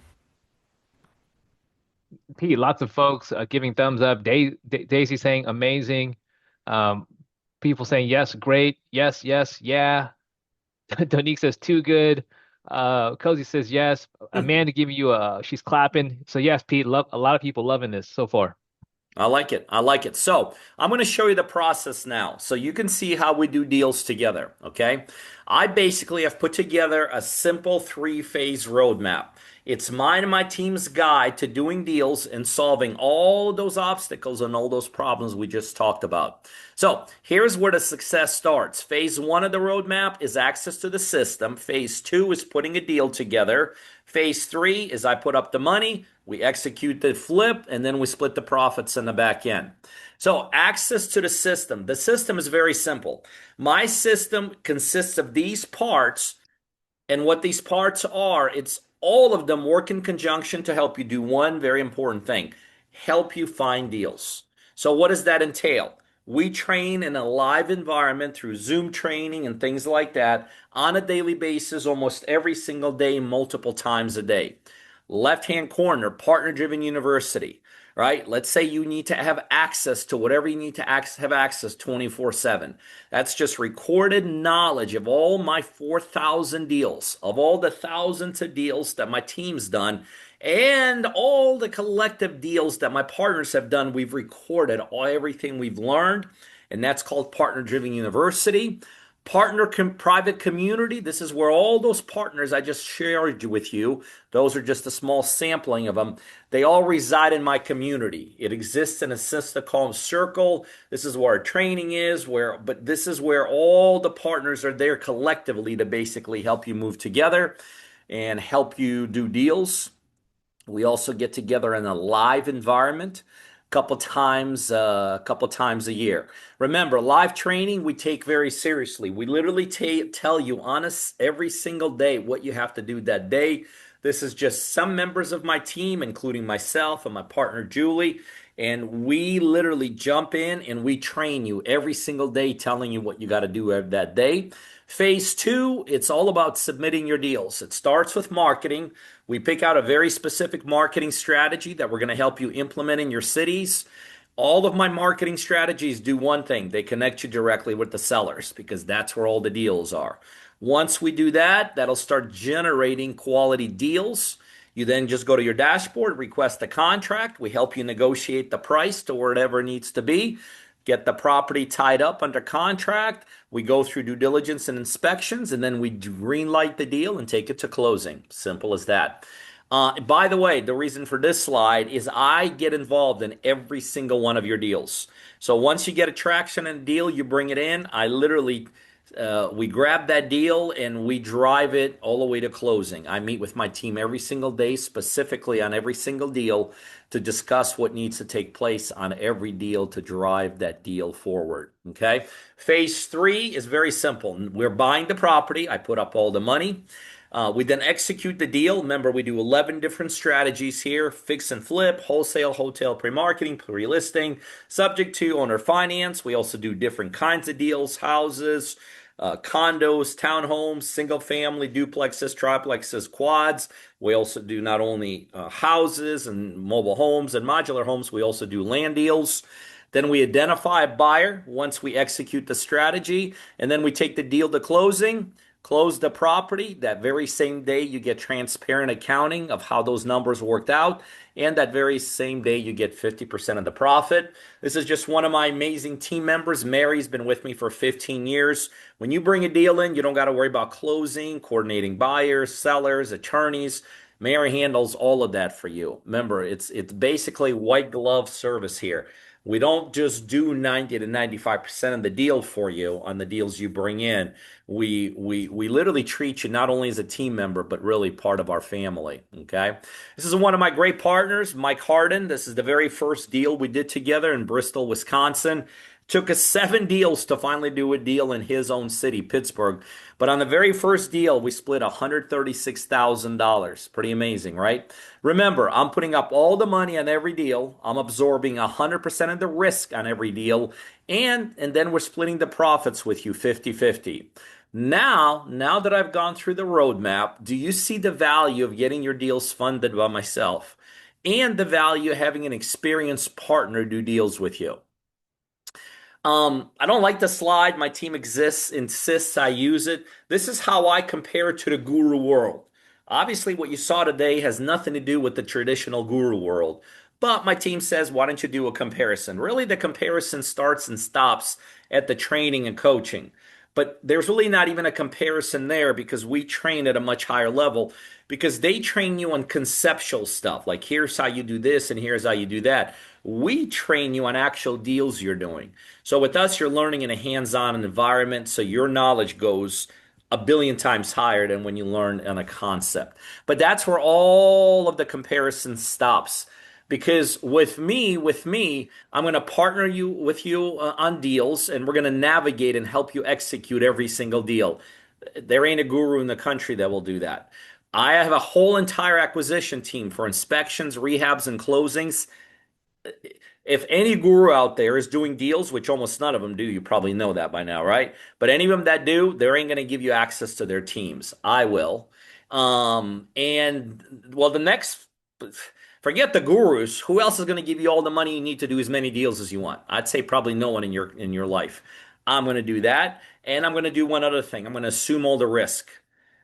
Pete, lots of folks giving thumbs up. Daisy saying amazing. Um, People saying yes, great, yes, yes, yeah. Donique says too good. Cozy says yes. Amanda giving you she's clapping. So yes, Pete, love a lot of people loving this so far. I like it. I like it. So I'm going to show you the process now so you can see how we do deals together. Okay. I basically have put together a simple three-phase roadmap. It's mine and my team's guide to doing deals and solving all of those obstacles and all those problems we just talked about. So here's where the success starts. Phase one of the roadmap is access to the system. Phase two is putting a deal together. Phase three is I put up the money, we execute the flip, and then we split the profits in the back end. So access to the system. The system is very simple. My system consists of these parts, and what these parts are, it's all of them work in conjunction to help you do one very important thing. help you find deals. So, what does that entail? We train in a live environment through Zoom training and things like that on a daily basis, almost every single day, multiple times a day. Left hand corner, partner driven university, right? Let's say you need to have access to whatever you need to have access 24/7. That's just recorded knowledge of all my 4,000 deals, of all the thousands of deals that my team's done, and all the collective deals that my partners have done. We've recorded everything we've learned, and that's called Partner Driven University. Private community. This is where all those partners I just shared with you, those are just a small sampling of them. They all reside in my community. It exists in a system called Circle. This is where our training is, but this is where all the partners are there collectively to basically help you move together and help you do deals. We also get together in a live environment a couple times a year. Remember, live training we take very seriously. We literally tell you honest every single day what you have to do that day. This is just some members of my team, including myself and my partner Julie, and we literally jump in and we train you every single day, telling you what you got to do that day. Phase two, it's all about submitting your deals. It starts with marketing. We pick out a very specific marketing strategy that we're going to help you implement in your cities. All of my marketing strategies do one thing: they connect you directly with the sellers because that's where all the deals are. Once we do that, that'll start generating quality deals. You then just go to your dashboard, request a contract. We help you negotiate the price to whatever it needs to be, get the property tied up under contract. We go through due diligence and inspections, and then we green light the deal and take it to closing. Simple as that. By the way, the reason for this slide is I get involved in every single one of your deals. So once you get a traction in a deal, you bring it in. We grab that deal and we drive it all the way to closing. I meet with my team every single day, specifically on every single deal, to discuss what needs to take place on every deal to drive that deal forward. Okay. Phase three is very simple. We're buying the property. I put up all the money. We then execute the deal. Remember, we do 11 different strategies here: fix and flip, wholesale, hotel, pre-marketing, pre-listing, subject to owner finance. We also do different kinds of deals: houses, condos, townhomes, single family, duplexes, triplexes, quads. We also do not only houses and mobile homes and modular homes, we also do land deals. Then we identify a buyer once we execute the strategy, and then we take the deal to closing, close the property. That very same day, you get transparent accounting of how those numbers worked out. And that very same day, you get 50% of the profit. This is just one of my amazing team members. Mary's been with me for 15 years. When you bring a deal in, you don't got to worry about closing, coordinating buyers, sellers, attorneys. Mary handles all of that for you. Remember, it's basically white glove service here. We don't just do 90 to 95% of the deal for you on the deals you bring in. We literally treat you not only as a team member, but really part of our family. Okay. This is one of my great partners, Mike Harden. This is the very first deal we did together in Bristol, Wisconsin. Took us 7 deals to finally do a deal in his own city, Pittsburgh. But on the very first deal, we split $136,000. Pretty amazing, right? Remember, I'm putting up all the money on every deal. I'm absorbing 100% of the risk on every deal. And then we're splitting the profits with you 50-50. Now that I've gone through the roadmap, do you see the value of getting your deals funded by myself and the value of having an experienced partner do deals with you? I don't like the slide. My team insists I use it. This is how I compare it to the guru world. Obviously, what you saw today has nothing to do with the traditional guru world. But my team says, why don't you do a comparison? Really, the comparison starts and stops at the training and coaching. But there's really not even a comparison there because we train at a much higher level because they train you on conceptual stuff. Like, here's how you do this and here's how you do that. We train you on actual deals you're doing. So with us, you're learning in a hands-on environment, so your knowledge goes a billion times higher than when you learn on a concept. But that's where all of the comparison stops. Because with me, I'm going to partner with you on deals, and we're going to navigate and help you execute every single deal. There ain't a guru in the country that will do that. I have a whole entire acquisition team for inspections, rehabs, and closings. if any guru out there is doing deals, which almost none of them do, you probably know that by now, right? But any of them that do, they ain't going to give you access to their teams. I will. And well, the next, forget the gurus. Who else is going to give you all the money you need to do as many deals as you want? I'd say probably no one in your life. I'm going to do that, and I'm going to do one other thing. I'm going to assume all the risk,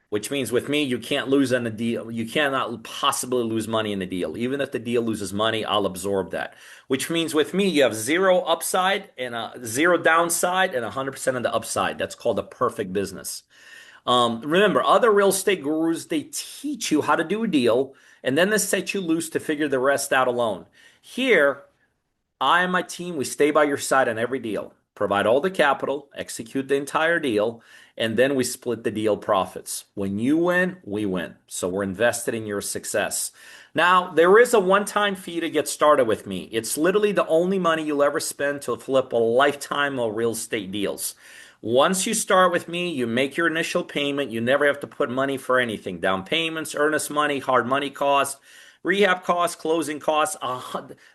which means with me, you can't lose on the deal. You cannot possibly lose money in the deal. Even if the deal loses money, I'll absorb that. Which means with me, you have zero upside and a zero downside and 100% of the upside. That's called a perfect business. Remember, other real estate gurus, they teach you how to do a deal and then they set you loose to figure the rest out alone. Here, I and my team, we stay by your side on every deal, provide all the capital, execute the entire deal, and then we split the deal profits. When you win, we win. So we're invested in your success. Now, there is a one-time fee to get started with me. It's literally the only money you'll ever spend to flip a lifetime of real estate deals. Once you start with me, you make your initial payment. You never have to put money for anything. Down payments, earnest money, hard money cost, rehab costs, closing costs,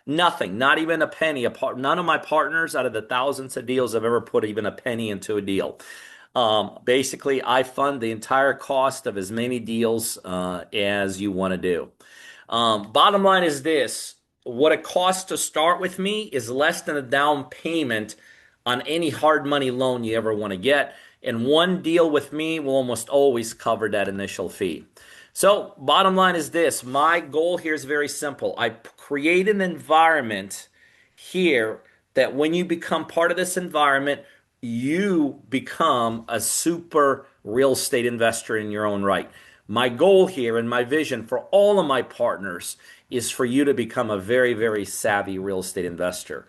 nothing, not even a penny. None of my partners out of the thousands of deals have ever put even a penny into a deal. Basically, I fund the entire cost of as many deals as you want to do. Bottom line is this: what it costs to start with me is less than a down payment on any hard money loan you ever want to get. And one deal with me will almost always cover that initial fee. So, bottom line is this: my goal here is very simple. I create an environment here that when you become part of this environment, you become a super real estate investor in your own right. My goal here and my vision for all of my partners is for you to become a very, very savvy real estate investor.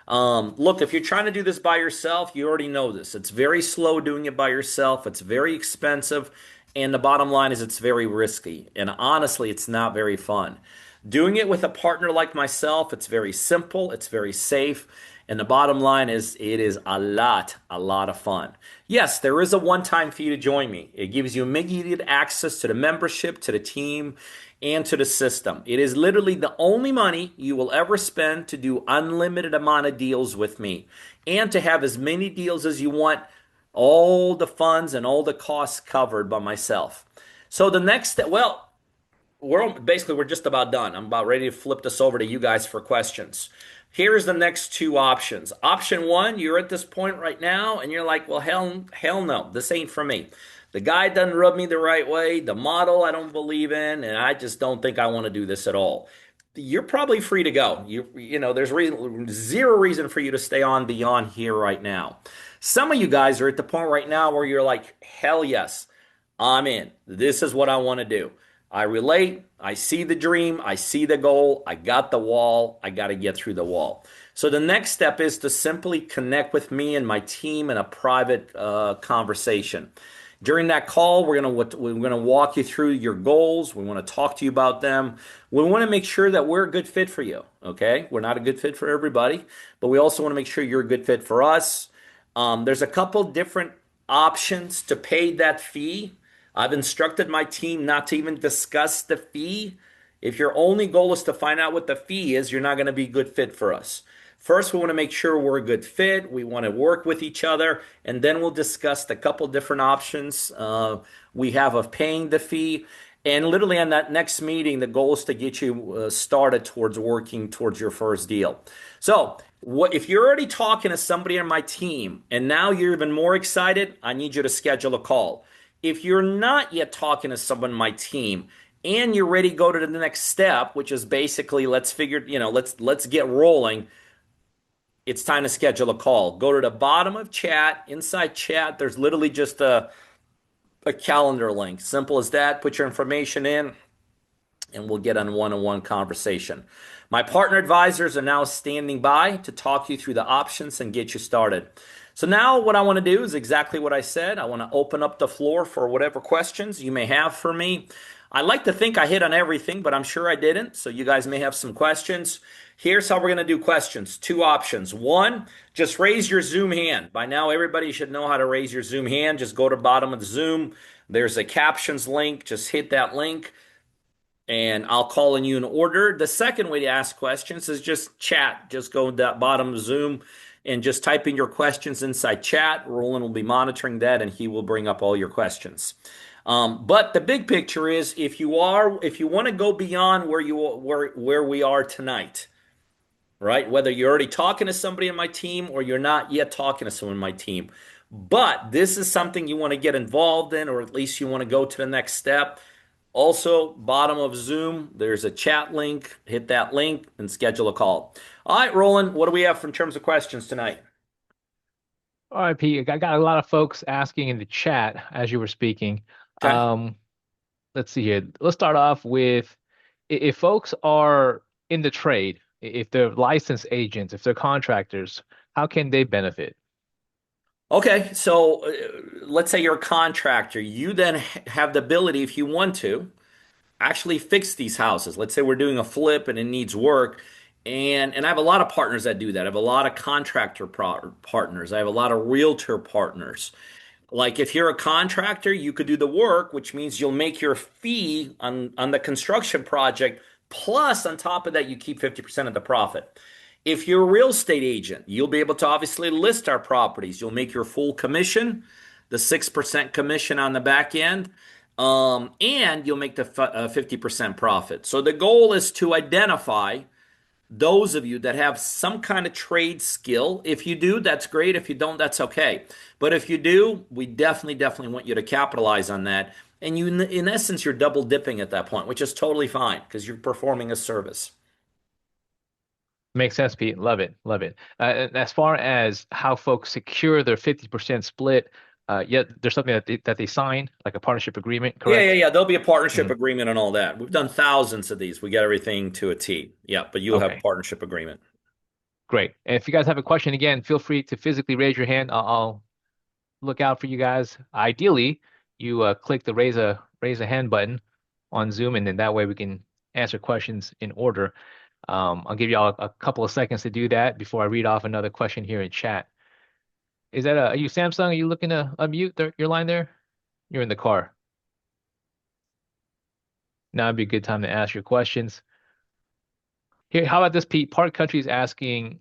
Look, if you're trying to do this by yourself, you already know this. It's very slow doing it by yourself. It's very expensive. And the bottom line is it's very risky. And honestly, it's not very fun. Doing it with a partner like myself, it's very simple, it's very safe. And the bottom line is it is a lot of fun. Yes, there is a one-time fee to join me. It gives you immediate access to the membership, to the team, and to the system. It is literally the only money you will ever spend to do unlimited amount of deals with me and to have as many deals as you want, all the funds and all the costs covered by myself. So the next step, well, we're just about done. I'm about ready to flip this over to you guys for questions. Here's the next two options. Option one, you're at this point right now and you're like, well, hell no, this ain't for me. The guy doesn't rub me the right way. The model I don't believe in, and I just don't think I want to do this at all. You're probably free to go. There's zero reason for you to stay on beyond here right now. Some of you guys are at the point right now where you're like, hell yes, I'm in. This is what I want to do. I relate. I see the dream. I see the goal. I got the wall. I got to get through the wall. So the next step is to simply connect with me and my team in a private conversation. During that call, we're gonna walk you through your goals. We want to talk to you about them. We want to make sure that we're a good fit for you. Okay, we're not a good fit for everybody, but we also want to make sure you're a good fit for us. There's a couple different options to pay that fee. I've instructed my team not to even discuss the fee. If your only goal is to find out what the fee is, you're not going to be a good fit for us. First, we want to make sure we're a good fit. We want to work with each other, and then we'll discuss the couple different options we have of paying the fee. And literally on that next meeting, the goal is to get you started towards working towards your first deal. So, if you're already talking to somebody on my team and now you're even more excited, I need you to schedule a call. If you're not yet talking to someone on my team and you're ready to go to the next step, which is basically let's get rolling, it's time to schedule a call. Go to the bottom of chat. Inside chat, there's literally just a calendar link. Simple as that. Put your information in and we'll get on one-on-one conversation. My partner advisors are now standing by to talk you through the options and get you started. So now what I want to do is exactly what I said. I want to open up the floor for whatever questions you may have for me. I like to think I hit on everything, but I'm sure I didn't. So you guys may have some questions. Here's how we're going to do questions. Two options. One, just raise your Zoom hand. By now, everybody should know how to raise your Zoom hand. Just go to the bottom of the Zoom. There's a captions link. Just hit that link. and I'll call on you in order. The second way to ask questions is just chat. Just go to that bottom of Zoom and just type in your questions inside chat. Roland will be monitoring that and he will bring up all your questions. But the big picture is if you want to go beyond where we are tonight, right? Whether you're already talking to somebody on my team or you're not yet talking to someone on my team. But this is something you want to get involved in, or at least you want to go to the next step. Also, bottom of Zoom, there's a chat link. Hit that link and schedule a call. All right, Roland, what do we have in terms of questions tonight? All right, Pete. I got a lot of folks asking in the chat as you were speaking. Okay. Um, let's see here. Let's start off with if folks are in the trade, if they're licensed agents, if they're contractors, how can they benefit? Okay, so let's say you're a contractor. You then have the ability, if you want to, actually fix these houses. Let's say we're doing a flip and it needs work. And I have a lot of partners that do that. I have a lot of partners. I have a lot of realtor partners. Like if you're a contractor, you could do the work, which means you'll make your fee on the construction project. Plus, on top of that, you keep 50% of the profit. If you're a real estate agent, you'll be able to obviously list our properties. You'll make your full commission, the 6% commission on the back end, and you'll make the 50% profit. So the goal is to identify those of you that have some kind of trade skill. If you do, that's great. If you don't, that's okay. But if you do, we definitely want you to capitalize on that. And you, in essence, you're double dipping at that point, which is totally fine because you're performing a service. Makes sense, Pete. Love it. Love it. And as far as how folks secure their 50% split, yet there's something that they sign, like a partnership agreement, correct? Yeah. There'll be a partnership Mhm. agreement and all that. We've done thousands of these. We got everything to a T. Yeah, but you'll have a Okay, partnership agreement. great. And if you guys have a question, again, feel free to physically raise your hand. I'll look out for you guys. Ideally, you click the raise a hand button on Zoom, and then that way we can answer questions in order. I'll give y'all a couple of seconds to do that before I read off another question here in chat. Is that are you Samsung? Are you looking to unmute your line there? You're in the car. Now would be a good time to ask your questions. Here, how about this, Pete? Park Country is asking,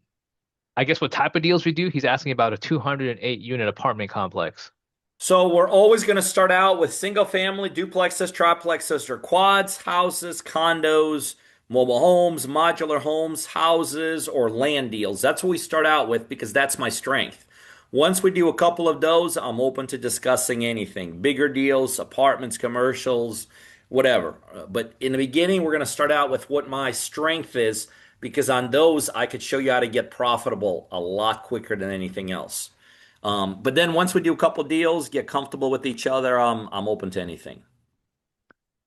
I guess what type of deals we do. He's asking about a 208 unit apartment complex. So we're always going to start out with single family, duplexes, triplexes, or quads, houses, condos, mobile homes, modular homes, houses, or land deals. That's what we start out with because that's my strength. Once we do a couple of those, I'm open to discussing anything. Bigger deals, apartments, commercials, whatever. But in the beginning, we're going to start out with what my strength is because on those, I could show you how to get profitable a lot quicker than anything else. But then once we do a couple deals, get comfortable with each other, I'm open to anything.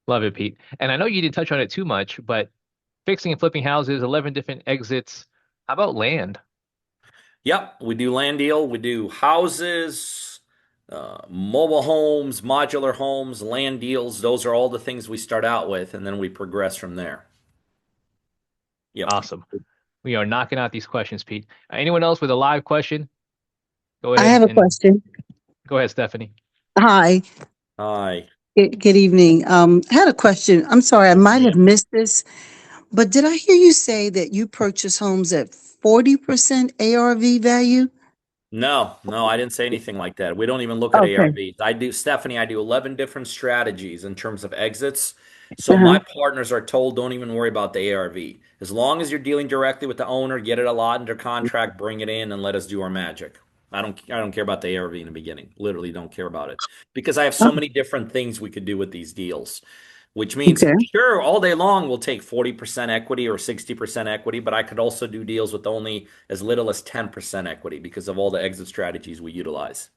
Love it, Pete. And I know you didn't touch on it too much, but fixing and flipping houses, 11 different exits. How about land? Yep, we do land deal, we do houses, mobile homes, modular homes, land deals. Those are all the things we start out with, and then we progress from there. Yep. Awesome. We are knocking out these questions, Pete. Anyone else with a live question? Go I ahead have a and question. go ahead, Stephanie. Hi, Hi. good evening. I had a question. I'm sorry, I might have missed this, but did I hear you say that you purchase homes at 40% ARV value? No, I didn't say anything like that. We don't even look at Okay. ARVs. Stephanie, I do 11 different strategies in terms of exits. So my Uh-huh. partners are told, don't even worry about the ARV. As long as you're dealing directly with the owner, get it a lot under contract, bring it in, and let us do our magic. I don't care about the ARV in the beginning. Literally don't care about it because I have so Oh, many different things we could do with these deals. Which means, okay. sure, all day long we'll take 40% equity or 60% equity, but I could also do deals with only as little as 10% equity because of all the exit strategies we utilize.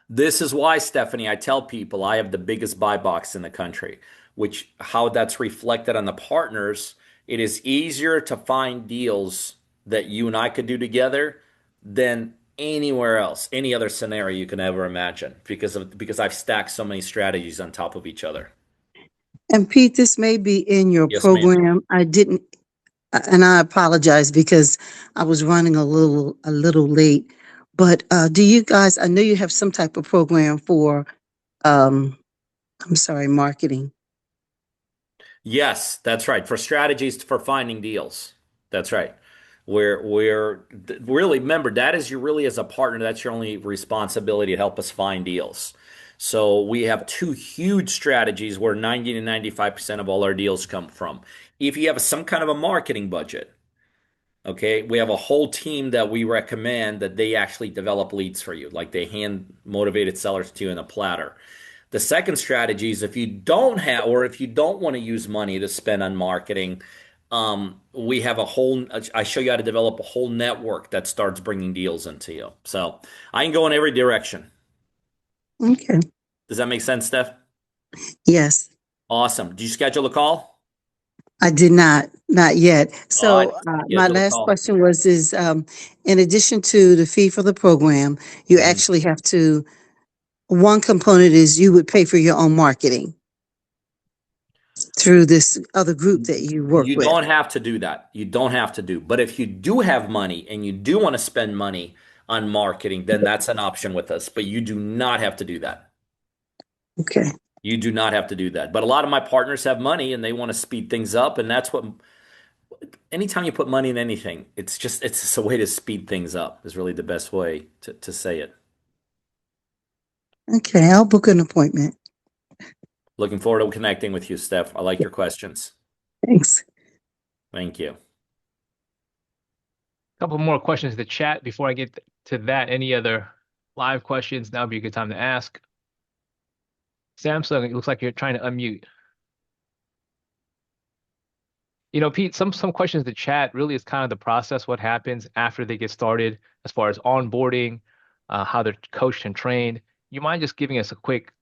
This is why, Stephanie, I tell people I have the biggest buy box in the country, which how that's reflected on the partners. It is easier to find deals that you and I could do together than anywhere else, any other scenario you can ever imagine because I've stacked so many strategies on top of each other. And Pete, this may be in your Yes, ma'am. program. I didn't, and I apologize because I was running a little late. But do you guys? I know you have some type of program for, um, I'm sorry, marketing. Yes, that's right. For strategies for finding deals. That's right. Really remember that is your really as a partner, that's your only responsibility to help us find deals. So we have two huge strategies where 90 to 95% of all our deals come from. If you have some kind of a marketing budget, okay, we have a whole team that we recommend that they actually develop leads for you, like they hand motivated sellers to you in a platter. The second strategy is if you don't have, or if you don't want to use money to spend on marketing, we have a whole, I show you how to develop a whole network that starts bringing deals into you. So I can go in every direction. Okay. Does that make sense, Steph? Yes, Awesome. Did you schedule a call? I did not yet. Oh, I So my schedule a last call. question was, is in addition to the fee for the program, you Mhm. actually have to, one component is you would pay for your own marketing through this other group that you work You with. don't have to do that. You don't have to do. But if you do have money and you do want to spend money on marketing, then that's an option with us. But you do not have to do that. Okay. You do not have to do that. But a lot of my partners have money and they want to speed things up. And that's what, anytime you put money in anything, it's just a way to speed things up, is really the best way to say it. Okay, I'll book an appointment. Looking forward to connecting with you, Steph. I like your questions. Thanks. Thank you. Couple more questions in the chat before I get to that. Any other live questions? Now would be a good time to ask. Samsung, it looks like you're trying to unmute. Pete, some questions in the chat really is kind of the process, what happens after they get started as far as onboarding, how they're coached and trained. You mind just giving us a quick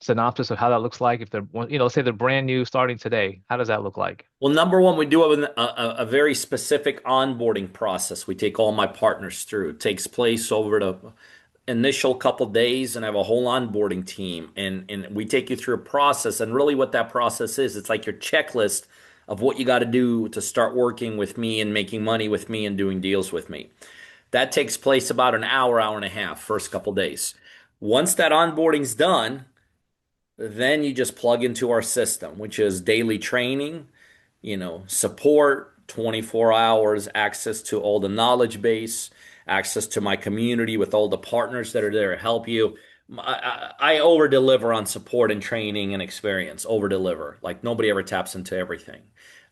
synopsis of how that looks like if they're, say they're brand new starting today? How does that look like? Well, number one, we do have a very specific onboarding process. We take all my partners through. It takes place over the initial couple days, and I have a whole onboarding team, and we take you through a process. And really, what that process is, it's like your checklist of what you got to do to start working with me and making money with me and doing deals with me. That takes place about an hour, hour and a half, first couple days. Once that onboarding's done, then you just plug into our system, which is daily training, support, 24 hours, access to all the knowledge base, access to my community with all the partners that are there to help you. I over deliver on support and training and experience, over deliver. Like nobody ever taps into everything.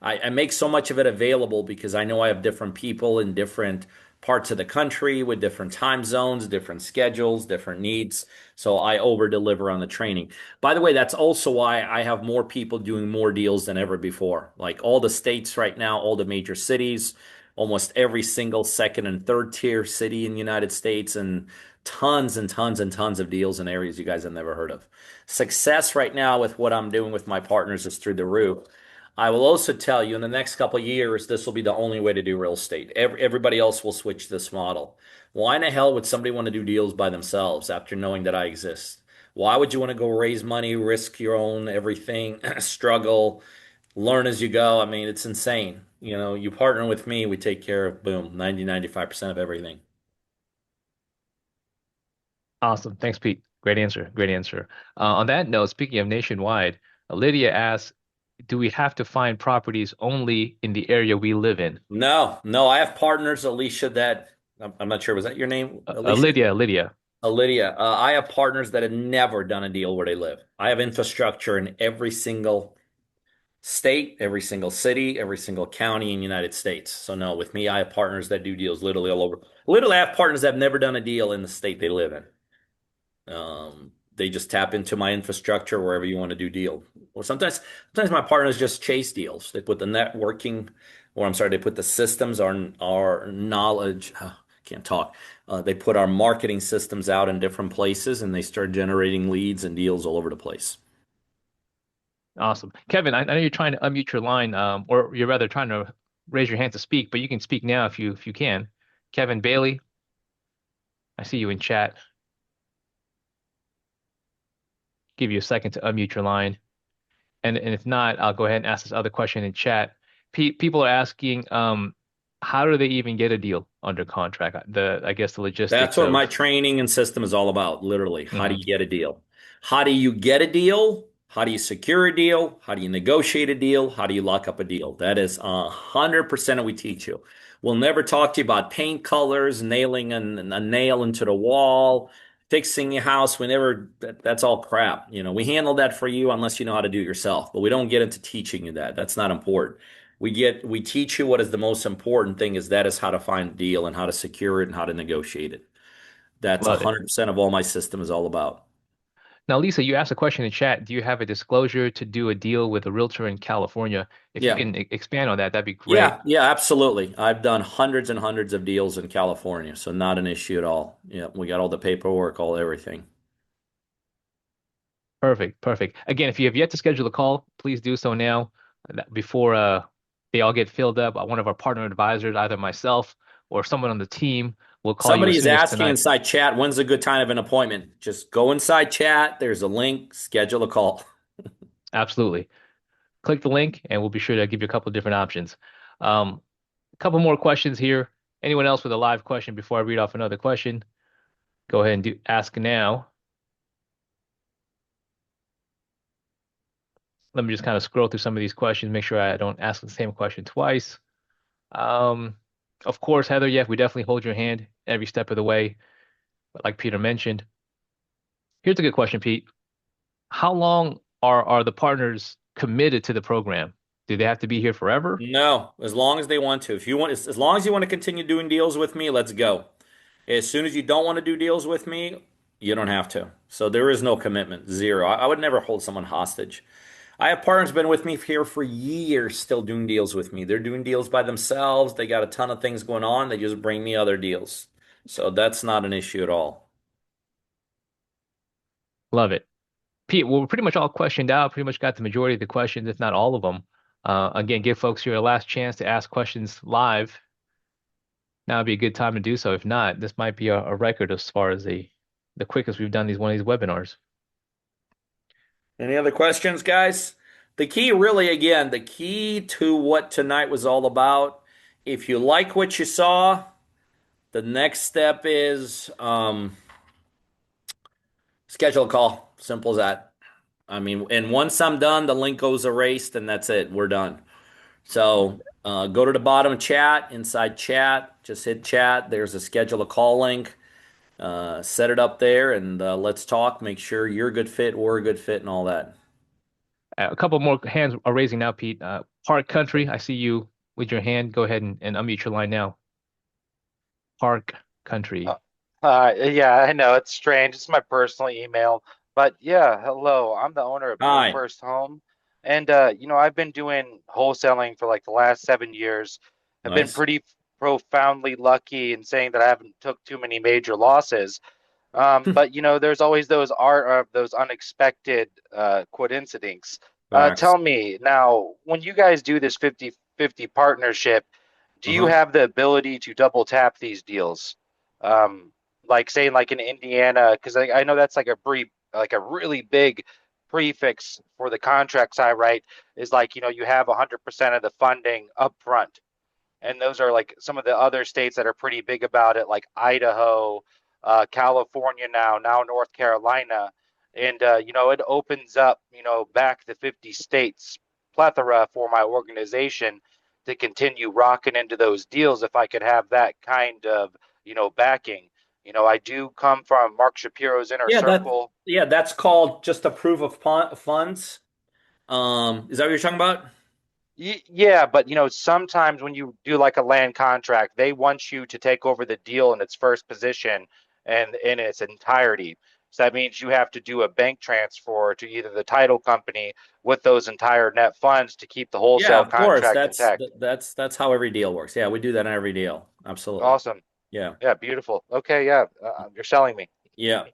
I make so much of it available because I know I have different people in different parts of the country with different time zones, different schedules, different needs. So I over deliver on the training. By the way, that's also why I have more people doing more deals than ever before. Like all the states right now, all the major cities, almost every single second and third tier city in the United States, and tons and tons of deals in areas you guys have never heard of. Success right now with what I'm doing with my partners is through the roof. I will also tell you in the next couple of years, this will be the only way to do real estate. Everybody else will switch this model. Why in the hell would somebody want to do deals by themselves after knowing that I exist? Why would you want to go raise money, risk your own everything, struggle, learn as you go? I mean, it's insane. You partner with me, we take care of, boom, 95% of everything. Awesome. Thanks, Pete. Great answer. Great answer. On that note, speaking of nationwide, Lydia asks, do we have to find properties only in the area we live in? No, no, I have partners, Alicia, that I'm not sure. Was that your name, Alicia? Lydia. Lydia, I have partners that have never done a deal where they live. I have infrastructure in every single state, every single city, every single county in the United States. So no, with me, I have partners that do deals literally all over. Literally, I have partners that have never done a deal in the state they live in. They just tap into my infrastructure wherever you want to do deal. Or sometimes my partners just chase deals. They put the networking, or I'm sorry, they put the systems, our knowledge. Can't talk. They put our marketing systems out in different places, and they start generating leads and deals all over the place. Awesome. Kevin, I know you're trying to unmute your line, or you're rather trying to raise your hand to speak, but you can speak now if you can. Kevin Bailey, I see you in chat. Give you a second to unmute your line. And if not, I'll go ahead and ask this other question in chat. People are asking, how do they even get a deal under contract? I guess the That's logistics what my of. training and system is all about, literally. How do Mhm. you get a deal? How do you get a deal? How do you secure a deal? How do you negotiate a deal? How do you lock up a deal? That is 100% of what we teach you. We'll never talk to you about paint colors, nailing a nail into the wall, fixing your house. That's all crap. We handle that for you unless you know how to do it yourself. But we don't get into teaching you that. That's not important. We teach you what is the most important thing is that is how to find a deal and how to secure it and how to negotiate it. That's Love it. 100% of all my system is all about. Now, Lisa, you asked a question in chat. Do you have a disclosure to do a deal with a realtor in California? If you Yeah. can expand on that, that'd be great. Yeah, absolutely. I've done hundreds and hundreds of deals in California, so not an issue at all. Yeah, we got all the paperwork, all everything. Perfect, perfect. Again, if you have yet to schedule a call, please do so now before they all get filled up. One of our partner advisors, either myself or someone on the team, will call you as Somebody is soon as asking tonight. inside chat, when's a good time of an appointment? Just go inside chat. There's a link, schedule a call. Absolutely. Click the link and we'll be sure to give you a couple of different options. A couple more questions here. Anyone else with a live question before I read off another question? Go ahead and ask now. Let me just kind of scroll through some of these questions, make sure I don't ask the same question twice. Um, of course, Heather, yeah, we definitely hold your hand every step of the way, like Peter mentioned. Here's a good question, Pete. How long are the partners committed to the program? Do they have to be here forever? No, as long as they want to. If you want, as long as you want to continue doing deals with me, let's go. As soon as you don't want to do deals with me, you don't have to. So there is no commitment, zero. I would never hold someone hostage. I have partners been with me here for years, still doing deals with me. They're doing deals by themselves. They got a ton of things going on. They just bring me other deals. So that's not an issue at all. Love it. Pete, well, we're pretty much all questioned out, pretty much got the majority of the questions, if not all of them. Again, give folks here a last chance to ask questions live. Now would be a good time to do so. If not, this might be a record as far as the quickest we've done one of these webinars. Any other questions, guys? The key, really, again, the key to what tonight was all about. If you like what you saw, the next step is schedule a call. Simple as that. I mean, and once I'm done, the link goes erased, and that's it. We're done. So go to the bottom chat, inside chat, just hit chat. There's a schedule a call link. Set it up there, and let's talk. Make sure you're a good fit, we're a good fit, and all that. A couple more hands are raising now, Pete. Park Country, I see you with your hand. Go ahead and unmute your line now. Park Uh, Country. yeah, I know it's strange. It's my personal email, but yeah, hello. I'm the owner of No Hi. First Home, and I've been doing wholesaling for like the last 7 years. I've been Nice. pretty profoundly lucky in saying that I haven't took too many major losses. But there's always those unexpected coincidences. Facts. Tell me now, when you guys do this 50-50 partnership, do you Uh-huh. have the ability to double tap these deals? Um, like saying like in Indiana, because I know that's like a really big prefix for the contracts I write is like, you have 100% of the funding up front. And those are like some of the other states that are pretty big about it, like Idaho, California now North Carolina. And, it opens up, back the 50 states plethora for my organization to continue rocking into those deals if I could have that kind of, backing. I do come from Mark Shapiro's inner Yeah, circle. that's called just a proof of funds. Is that what you're talking about? Yeah, but sometimes when you do like a land contract, they want you to take over the deal in its first position and in its entirety. So that means you have to do a bank transfer to either the title company with those entire net funds to keep the Yeah, wholesale of course. contract That's intact. that's how every deal works. Yeah, we do that in every deal. Absolutely. Awesome. Yeah. Yeah, beautiful. Okay, yeah, you're selling me. Yeah.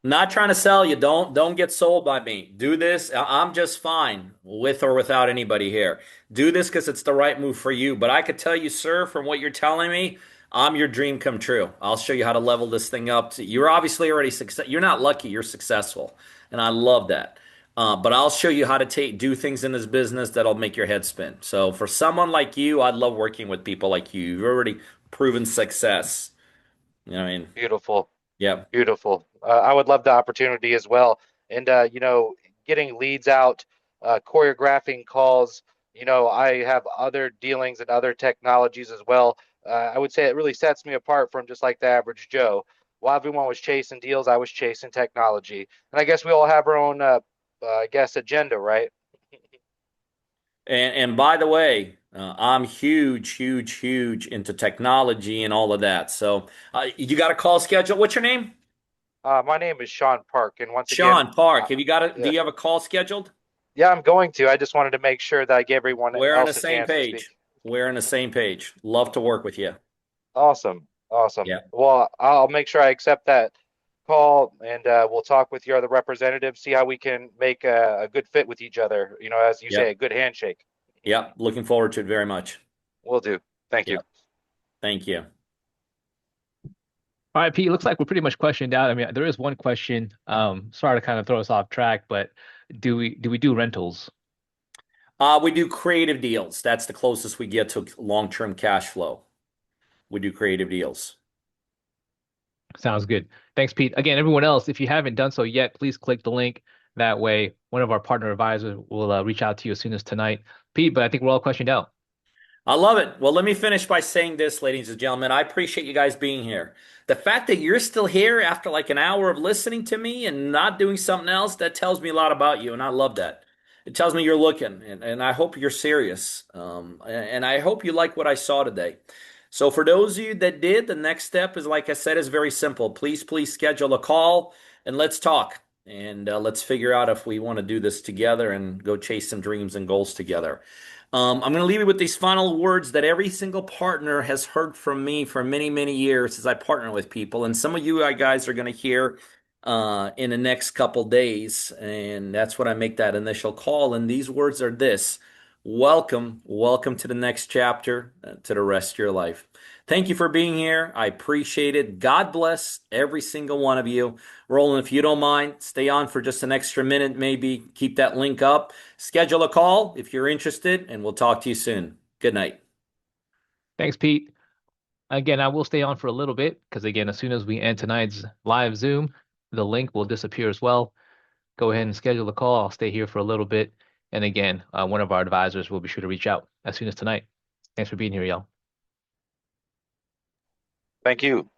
Not trying to sell you. Don't get sold by me. Do this. I'm just fine with or without anybody here. Do this because it's the right move for you. But I could tell you, sir, from what you're telling me, I'm your dream come true. I'll show you how to level this thing up. You're obviously already success. You're not lucky. You're successful, and I love that. But I'll show you how to do things in this business that'll make your head spin. So for someone like you, I'd love working with people like you. You've already proven success. You know what I mean? Beautiful. Yeah. Beautiful. I would love the opportunity as well. And, getting leads out, choreographing calls. I have other dealings and other technologies as well. I would say it really sets me apart from just like the average Joe. While everyone was chasing deals, I was chasing technology. And I guess we all have our own, I guess, agenda, right? And by the way, I'm huge, huge, huge into technology and all of that. So you got a call schedule. What's your name? My name is Sean Park, and once again, Sean Park. Have you got a, do yeah, you have a call scheduled? yeah, I'm going to. I just wanted to make sure that I gave everyone We're on the else a same chance to speak. page. We're on the same page. Love to work with you. Awesome, awesome. Yeah. Well, I'll make sure I accept that call, and we'll talk with your other representatives, see how we can make a good fit with each other. As you say, a Yep. good handshake. Yep. Looking forward to it very much. Will do. Thank you. Yep. Thank you. All right, Pete, looks like we're pretty much questioned out. I mean, there is one question. Sorry to kind of throw us off track, but do we do rentals? We do creative deals. That's the closest we get to long-term cash flow. We do creative deals. Sounds good. Thanks, Pete. Again, everyone else, if you haven't done so yet, please click the link. That way, one of our partner advisors will reach out to you as soon as tonight. Pete, but I think we're all questioned out. I love it. Well, let me finish by saying this, ladies and gentlemen. I appreciate you guys being here. The fact that you're still here after like an hour of listening to me and not doing something else, that tells me a lot about you, and I love that. It tells me you're looking, and I hope you're serious. And I hope you like what I saw today. So for those of you that did, the next step is, like I said, is very simple. Please schedule a call and let's talk. And let's figure out if we want to do this together and go chase some dreams and goals together. I'm going to leave you with these final words that every single partner has heard from me for many, many years as I partner with people. And some of you guys are going to hear in the next couple days. And that's when I make that initial call. And these words are this: welcome, welcome to the next chapter, to the rest of your life. Thank you for being here. I appreciate it. God bless every single one of you. Roland, if you don't mind, stay on for just an extra minute, maybe keep that link up. Schedule a call if you're interested, and we'll talk to you soon. Good night. Thanks, Pete. Again, I will stay on for a little bit because, again, as soon as we end tonight's live Zoom, the link will disappear as well. Go ahead and schedule a call. I'll stay here for a little bit. And again, one of our advisors will be sure to reach out as soon as tonight. Thanks for being here, y'all. Thank you.